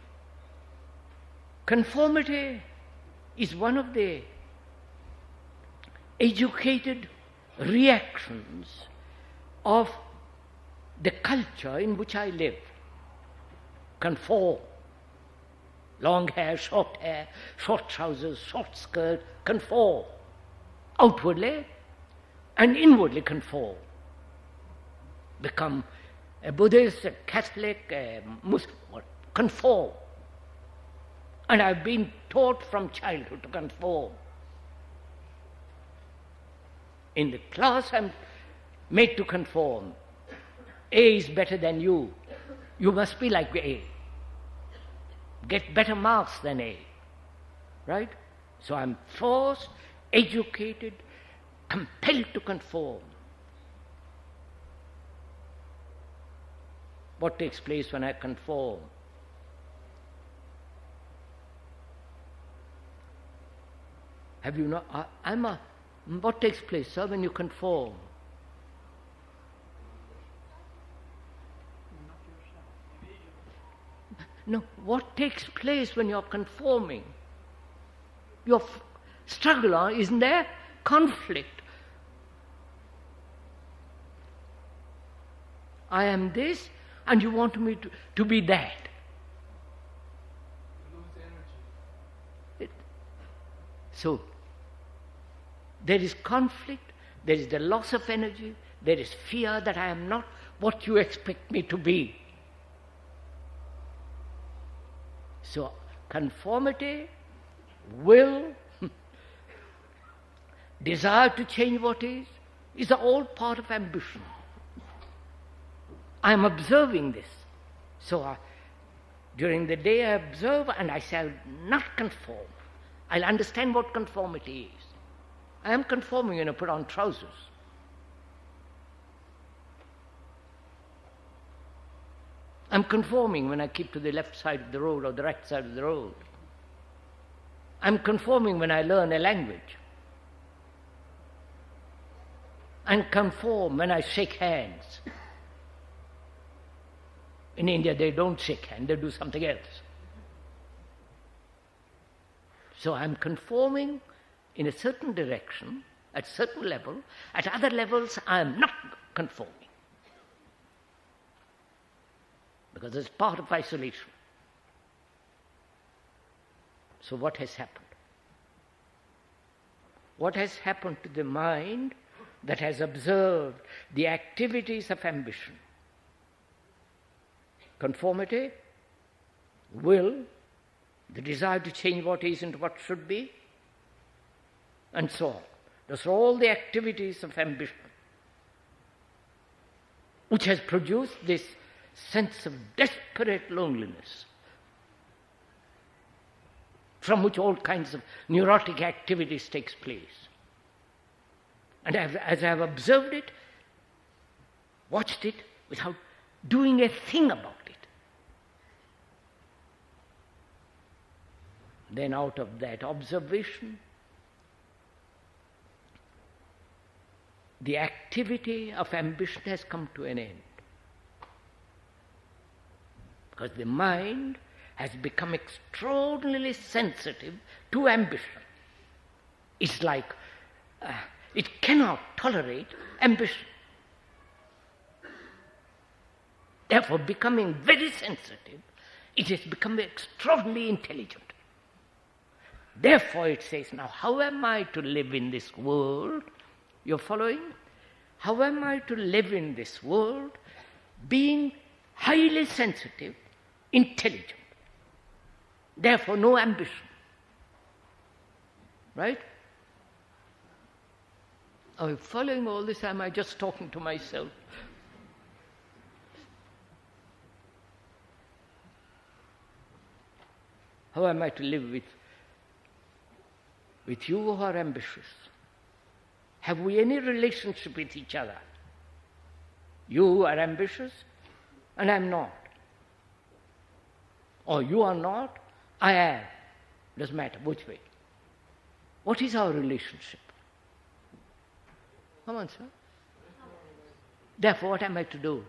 conformity is one of the educated reactions of the culture in which I live. Conform. Long hair, short trousers, short skirt, conform. Outwardly and inwardly conform. Become a Buddhist, a Catholic, a Muslim, conform. And I've been taught from childhood to conform. In the class I'm made to conform. A is better than you. You must be like A. Get better marks than A. Right? So I'm forced, educated, compelled to conform. What takes place when I conform? Have you not? What takes place, sir, when you conform? No, what takes place when you're conforming? Your struggle, isn't there? Conflict. I am this, and you want me to be that. So, there is conflict, there is the loss of energy, there is fear that I am not what you expect me to be. So, conformity, will, desire to change what is all part of ambition. I am observing this. So, during the day I observe and I shall not conform. I'll understand what conformity is. I am conforming when I put on trousers. I'm conforming when I keep to the left side of the road or the right side of the road. I'm conforming when I learn a language. I'm conform when I shake hands. In India they don't shake hands, they do something else. So I'm conforming in a certain direction, at a certain level. At other levels I am not conforming. Because it's part of isolation. So what has happened? What has happened to the mind that has observed the activities of ambition? Conformity, will, the desire to change what is into what should be, and so on. Those are all the activities of ambition, which has produced this sense of desperate loneliness, from which all kinds of neurotic activities takes place. And as I have observed it, watched it, without doing a thing about it, then out of that observation, the activity of ambition has come to an end. Because the mind has become extraordinarily sensitive to ambition. It's like it cannot tolerate ambition. Therefore, becoming very sensitive, it has become extraordinarily intelligent. Therefore, it says, now how am I to live in this world? You're following? How am I to live in this world being highly sensitive, intelligent? Therefore, no ambition. Right? Are you following all this? Am I just talking to myself? How am I to live with you who are ambitious? Have we any relationship with each other? You are ambitious and I am not. Or you are not, I am. Doesn't matter which way. What is our relationship? Come on, sir. Therefore, what am I to do?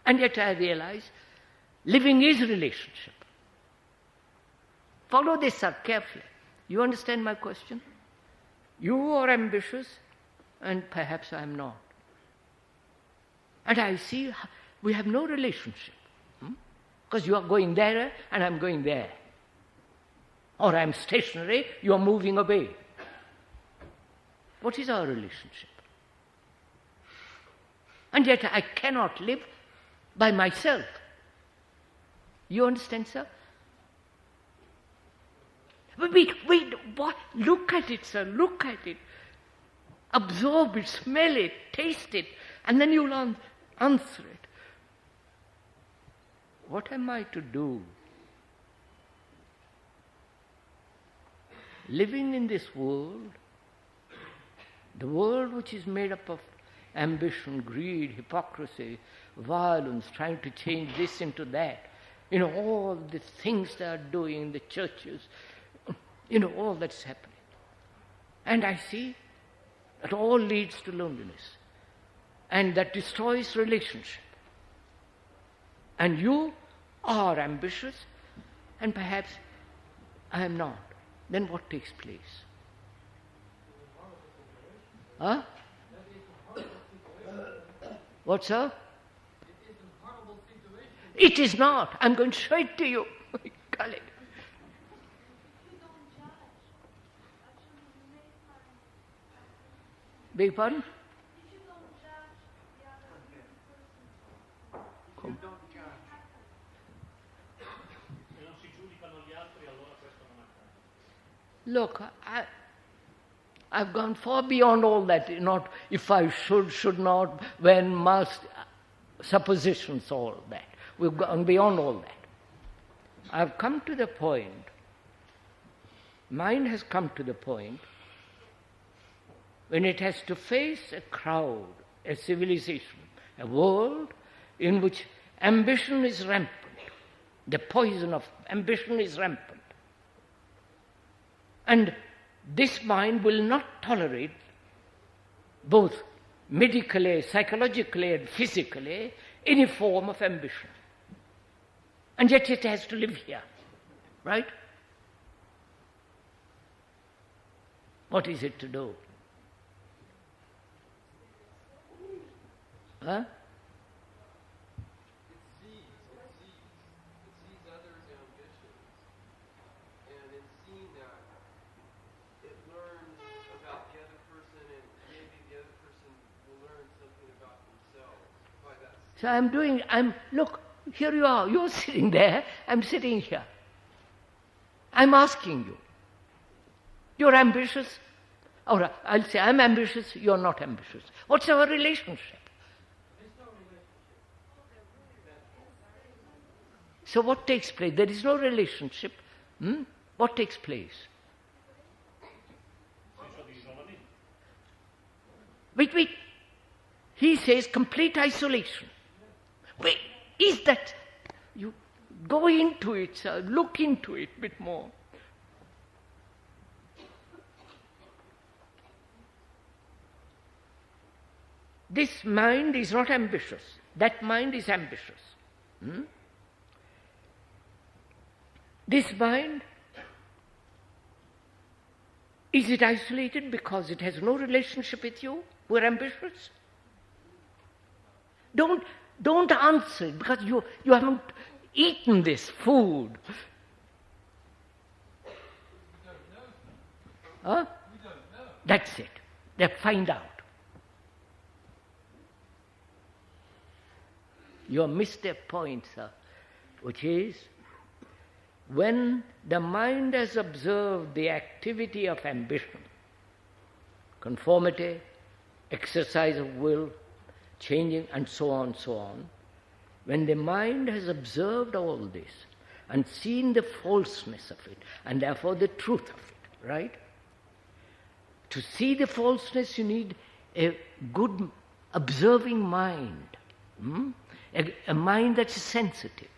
And yet I realize living is relationship. Follow this, sir, carefully. You understand my question? You are ambitious and perhaps I am not. And I see we have no relationship. Because you are going there and I am going there. Or I am stationary, you are moving away. What is our relationship? And yet I cannot live by myself. You understand, sir? Wait, what? Look at it, sir, look at it. Absorb it, smell it, taste it, and then you'll answer it. What am I to do? Living in this world, the world which is made up of ambition, greed, hypocrisy, violence, trying to change this into that. All the things they are doing in the churches, all that's happening. And I see that all leads to loneliness. And that destroys relationship. And you are ambitious, and perhaps I am not. Then what takes place? Huh? What, sir? It is not. I'm going to show it to you. Colleague. Beg your pardon? Look, I've gone far beyond all that. Not if I should not, when, must, suppositions, all that. We've gone beyond all that. I've come to the point, mind has come to the point when it has to face a crowd, a civilization, a world in which ambition is rampant. The poison of ambition is rampant. And this mind will not tolerate, both medically, psychologically and physically, any form of ambition. And yet it has to live here, right? What is it to do? Huh? It sees others' ambitions, and in seeing that, it learns about the other person, and maybe the other person will learn something about themselves by that. So look, here you are, you're sitting there, I'm sitting here. I'm asking you, you're ambitious? All right, I'll say, I'm ambitious, you're not ambitious. What's our relationship? So what takes place? There is no relationship. What takes place? Wait. He says complete isolation. Wait, is that? You go into it, sir. Look into it a bit more. This mind is not ambitious. That mind is ambitious. This mind, is it isolated because it has no relationship with you who are ambitious? Don't answer it because you haven't eaten this food. Huh? That's it. They find out. You have missed a point, sir, which is when the mind has observed the activity of ambition, conformity, exercise of will, changing, and so on, when the mind has observed all this and seen the falseness of it, and therefore the truth of it, right? To see the falseness, you need a good observing mind, a mind that's sensitive,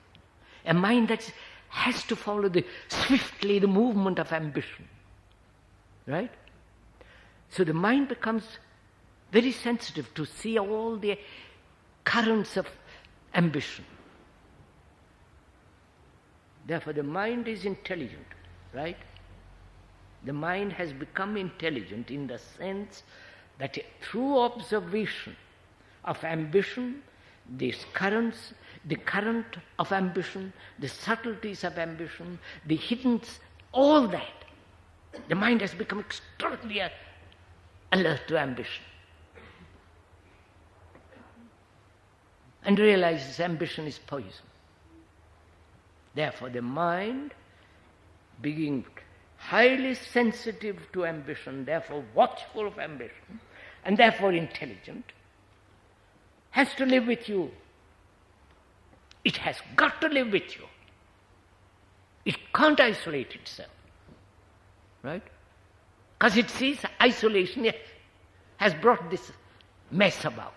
a mind that has to follow swiftly the movement of ambition, right? So the mind becomes very sensitive to see all the currents of ambition. Therefore the mind is intelligent, right? The mind has become intelligent in the sense that through observation of ambition, these currents, the current of ambition, the subtleties of ambition, the hidden, all that, the mind has become extraordinarily alert to ambition. And realizes ambition is poison. Therefore the mind, being highly sensitive to ambition, therefore watchful of ambition, and therefore intelligent, has to live with you. It has got to live with you. It can't isolate itself. Right? Because it sees isolation has brought this mess about.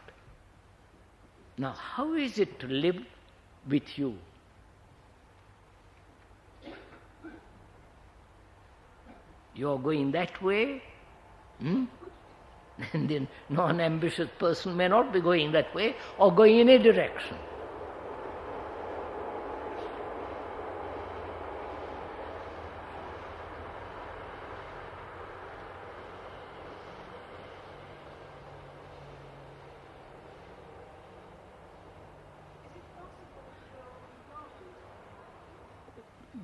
Now, how is it to live with you? You are going that way, and the non-ambitious person may not be going that way or going in a direction.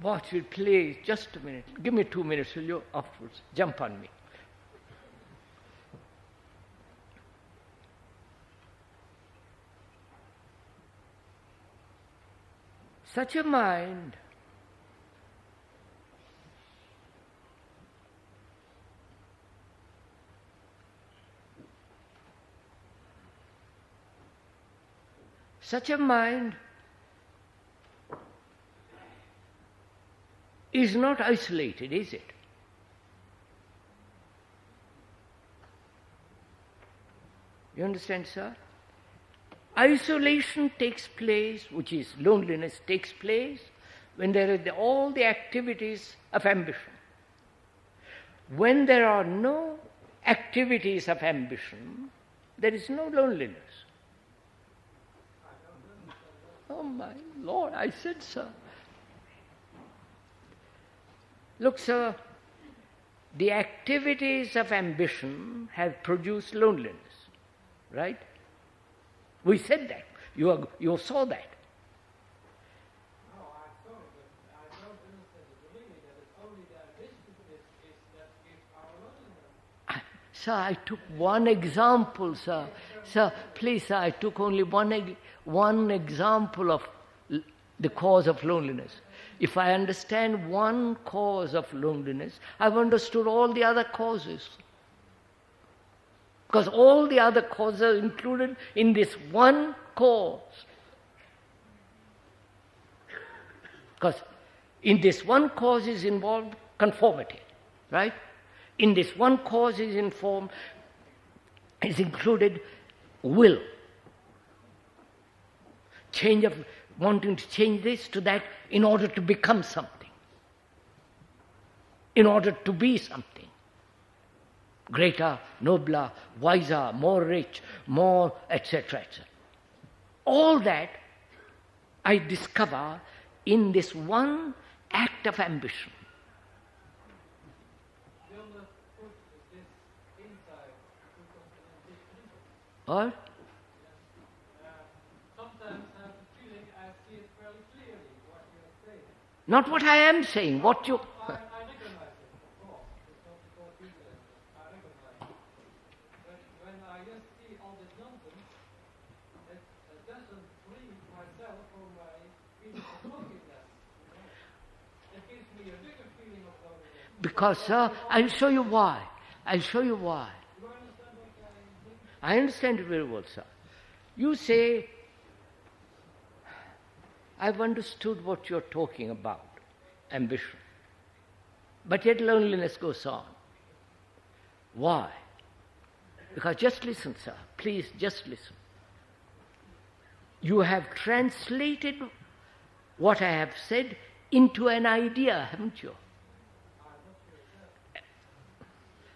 Watch it, please, just a minute. Give me 2 minutes, will you? Afterwards, jump on me. Such a mind is not isolated, is it? You understand, sir? Isolation takes place, which is loneliness, takes place when there are all the activities of ambition. When there are no activities of ambition, there is no loneliness. Oh my Lord, I said, sir. Look, sir, the activities of ambition have produced loneliness, right? We said that. You saw that. No, I saw it, but I don't understand it really, that it's only the ambition is that gives our loneliness. Sir, I took one example, sir. Sir, please, sir, I took only one example of the cause of loneliness. If I understand one cause of loneliness, I've understood all the other causes. Because all the other causes are included in this one cause. Because in this one cause is involved conformity, right? In this one cause is included will. Change of wanting to change this to that in order to become something, in order to be something. Greater, nobler, wiser, more rich, more, etc., etc. All that I discover in this one act of ambition. You understood this insight to complement Or? sometimes I have the feeling I see it fairly clearly, what you are saying. Not what I am saying, what you... I recognize it, of course. It's not because you say it. I recognize it. But when I just see all this nonsense, it doesn't free myself from my feeling of loneliness. It gives me a bigger feeling of loneliness. Because, sir, I'll show you why. I'll show you why. You understand what I mean? I understand it very well, sir. You say, I've understood what you're talking about, ambition. But yet loneliness goes on. Why? Because just listen, sir. Please, just listen. You have translated what I have said into an idea, haven't you?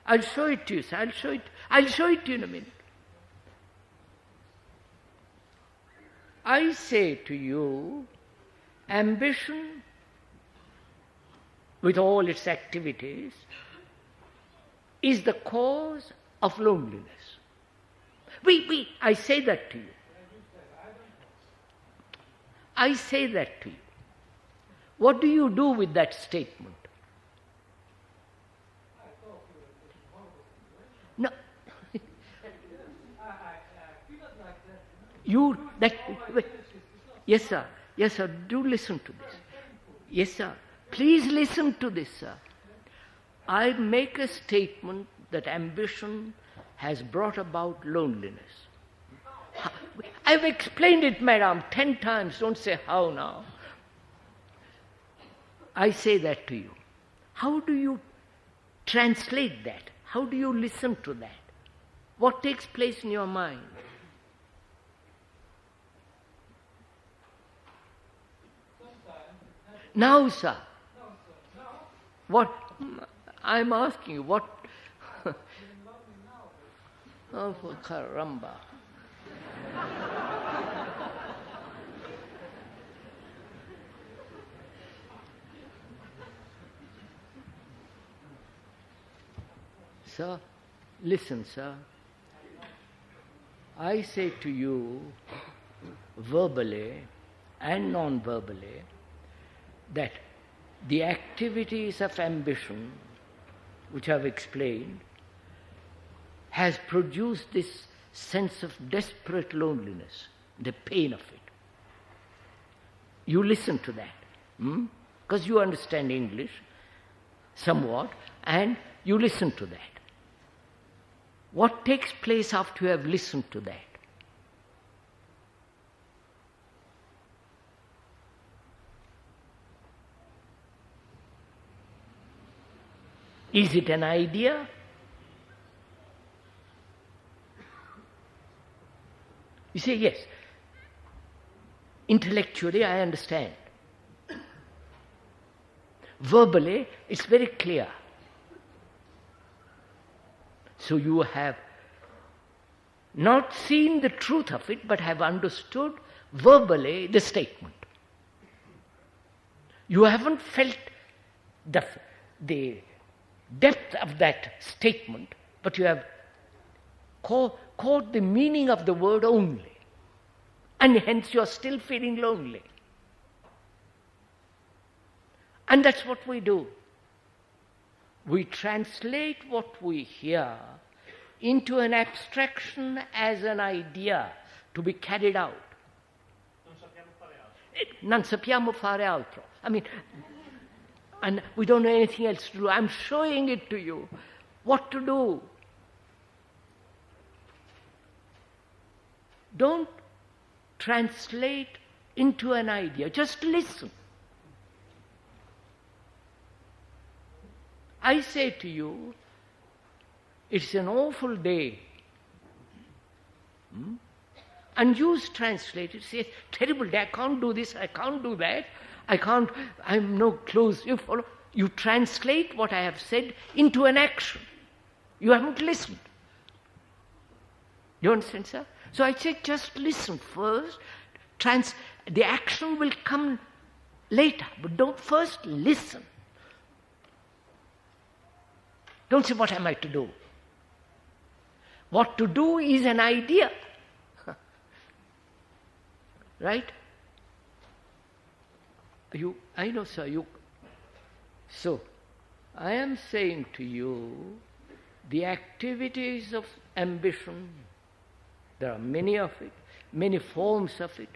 I'll show it to you, sir. I'll show it to you in a minute. I say to you, ambition, with all its activities, is the cause of loneliness. I say that to you. I say that to you. What do you do with that statement? No. Yes, sir. Yes, sir. Do listen to this. Yes, sir. Please listen to this, sir. I make a statement that ambition has brought about loneliness. I've explained it, madam, 10 times. Don't say how now. I say that to you. How do you translate that? How do you listen to that? what takes place in your mind? Now, sir. What? I'm asking you, what? Oh, for caramba. Sir, listen, sir. I say to you, verbally and non-verbally, that the activities of ambition, which I've explained, has produced this sense of desperate loneliness, the pain of it. You listen to that, because you understand English somewhat, and you listen to that. What takes place after you have listened to that? Is it an idea? You say, yes. Intellectually, I understand. Verbally, it's very clear. So you have not seen the truth of it, but have understood verbally the statement. You haven't felt the depth of that statement, but you have caught the meaning of the word only. And hence you are still feeling lonely. And that's what we do. We translate what we hear into an abstraction as an idea to be carried out. Non sappiamo fare altro. I mean, and we don't know anything else to do. I'm showing it to you. What to do? Don't translate into an idea. Just listen. I say to you, it's an awful day. And you translate it, say, terrible day, I can't do this, I can't do that, I'm no close. You follow? You translate what I have said into an action. You haven't listened. You understand, sir? So I say, just listen first. The action will come later, but don't first listen. Don't say, what am I to do? What to do is an idea. Right? I know, sir, So, I am saying to you, the activities of ambition, there are many of it, many forms of it,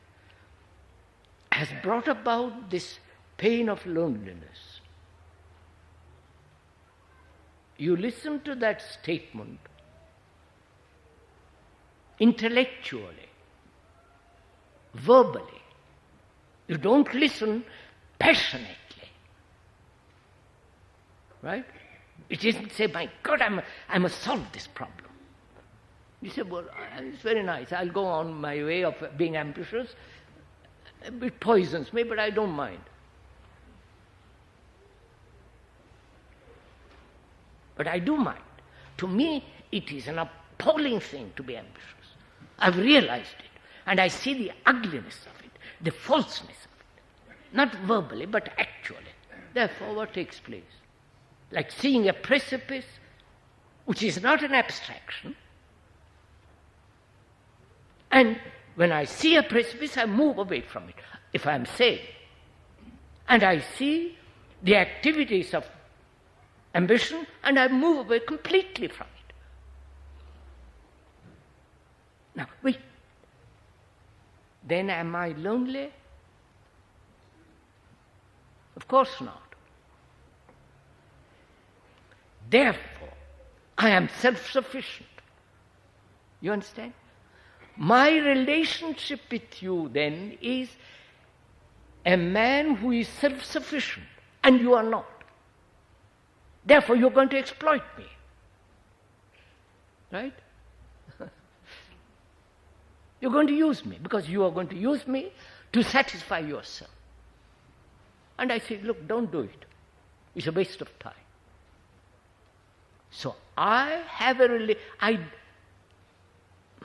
has brought about this pain of loneliness. You listen to that statement intellectually, verbally. You don't listen passionately. Right? It isn't say, my God, I must solve this problem. You say, well, it's very nice. I'll go on my way of being ambitious. It poisons me, but I don't mind. But I do mind. To me, it is an appalling thing to be ambitious. I've realized it. And I see the ugliness of it, the falseness of it. Not verbally, but actually. Therefore, what takes place? Like seeing a precipice, which is not an abstraction. And when I see a precipice, I move away from it, if I'm sane. And I see the activities of ambition, and I move away completely from it. Now, wait. Then am I lonely? Of course not. Therefore, I am self-sufficient. You understand? My relationship with you then is a man who is self-sufficient, and you are not. Therefore, you're going to exploit me. Right? You're going to use me because you are going to use me to satisfy yourself. And I say, look, don't do it. It's a waste of time. So I have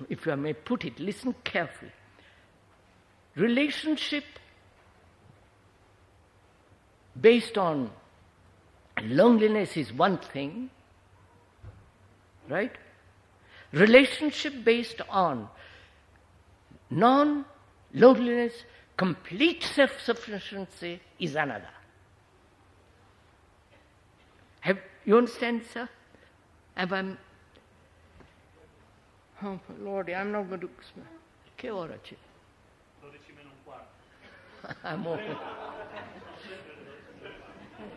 if I may put it, listen carefully. Relationship based on loneliness is one thing, right? Relationship based on non-loneliness, complete self-sufficiency is another. You understand, sir? Oh, Lord, I'm not going to... Che ora c'è? 12 meno un quarto.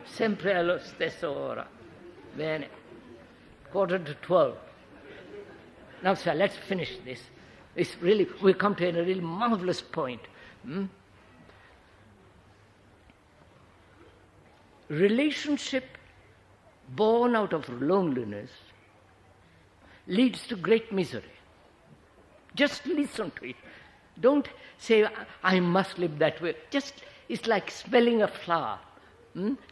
Sempre allo stesso ora. Bene. 11:45. Now, sir, let's finish this. We come to a really marvelous point. Relationship born out of loneliness leads to great misery. Just listen to it. Don't say, I must live that way. It's like smelling a flower.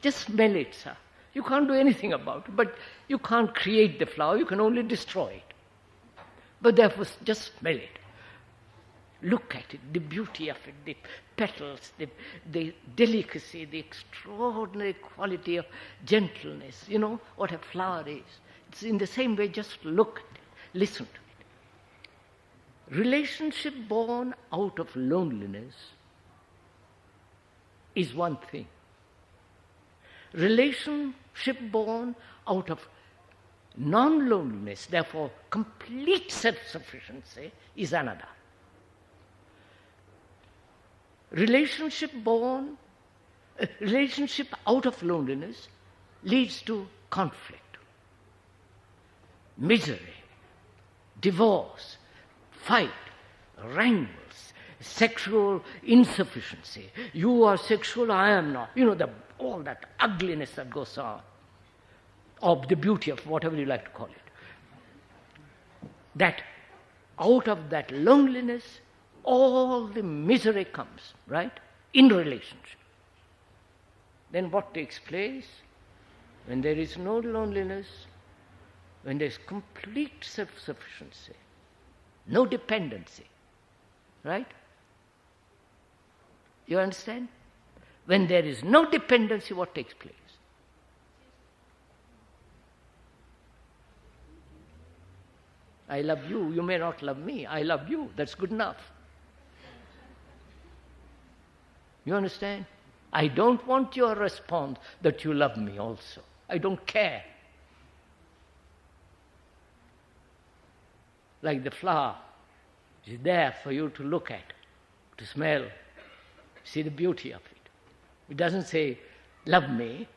Just smell it, sir. You can't do anything about it, but you can't create the flower, you can only destroy it. But therefore, just smell it. Look at it, the beauty of it, the petals, the delicacy, the extraordinary quality of gentleness. You know what a flower is. It's in the same way, just look at it, listen to it. Relationship born out of loneliness is one thing. Relationship born out of non-loneliness, therefore complete self-sufficiency, is another. Relationship out of loneliness leads to conflict, misery, divorce, fight, wrangles, sexual insufficiency. You are sexual, I am not. You know, all that ugliness that goes on, or the beauty of whatever you like to call it. That out of that loneliness, all the misery comes, right? In relationship. Then what takes place? When there is no loneliness, when there is complete self-sufficiency, no dependency, right? You understand? When there is no dependency, what takes place? I love you, you may not love me, I love you, that's good enough. You understand? I don't want your response that you love me also. I don't care. Like the flower is there for you to look at, to smell, see the beauty of it. It doesn't say, love me.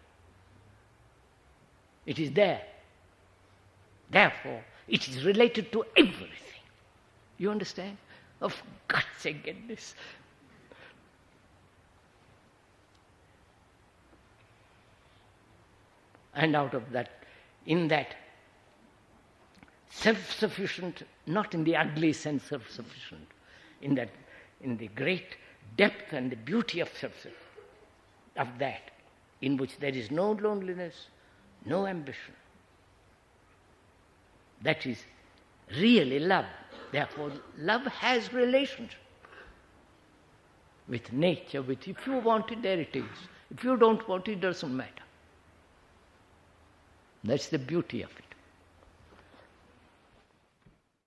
It is there. Therefore, it is related to everything. You understand? Oh, for God's sake, get this. And out of that, in that self-sufficient, not in the ugly sense self-sufficient, in the great depth and the beauty of that, in which there is no loneliness, no ambition. That is really love. Therefore, love has relationship with nature, if you want it, there it is. If you don't want it, it doesn't matter. That's the beauty of it.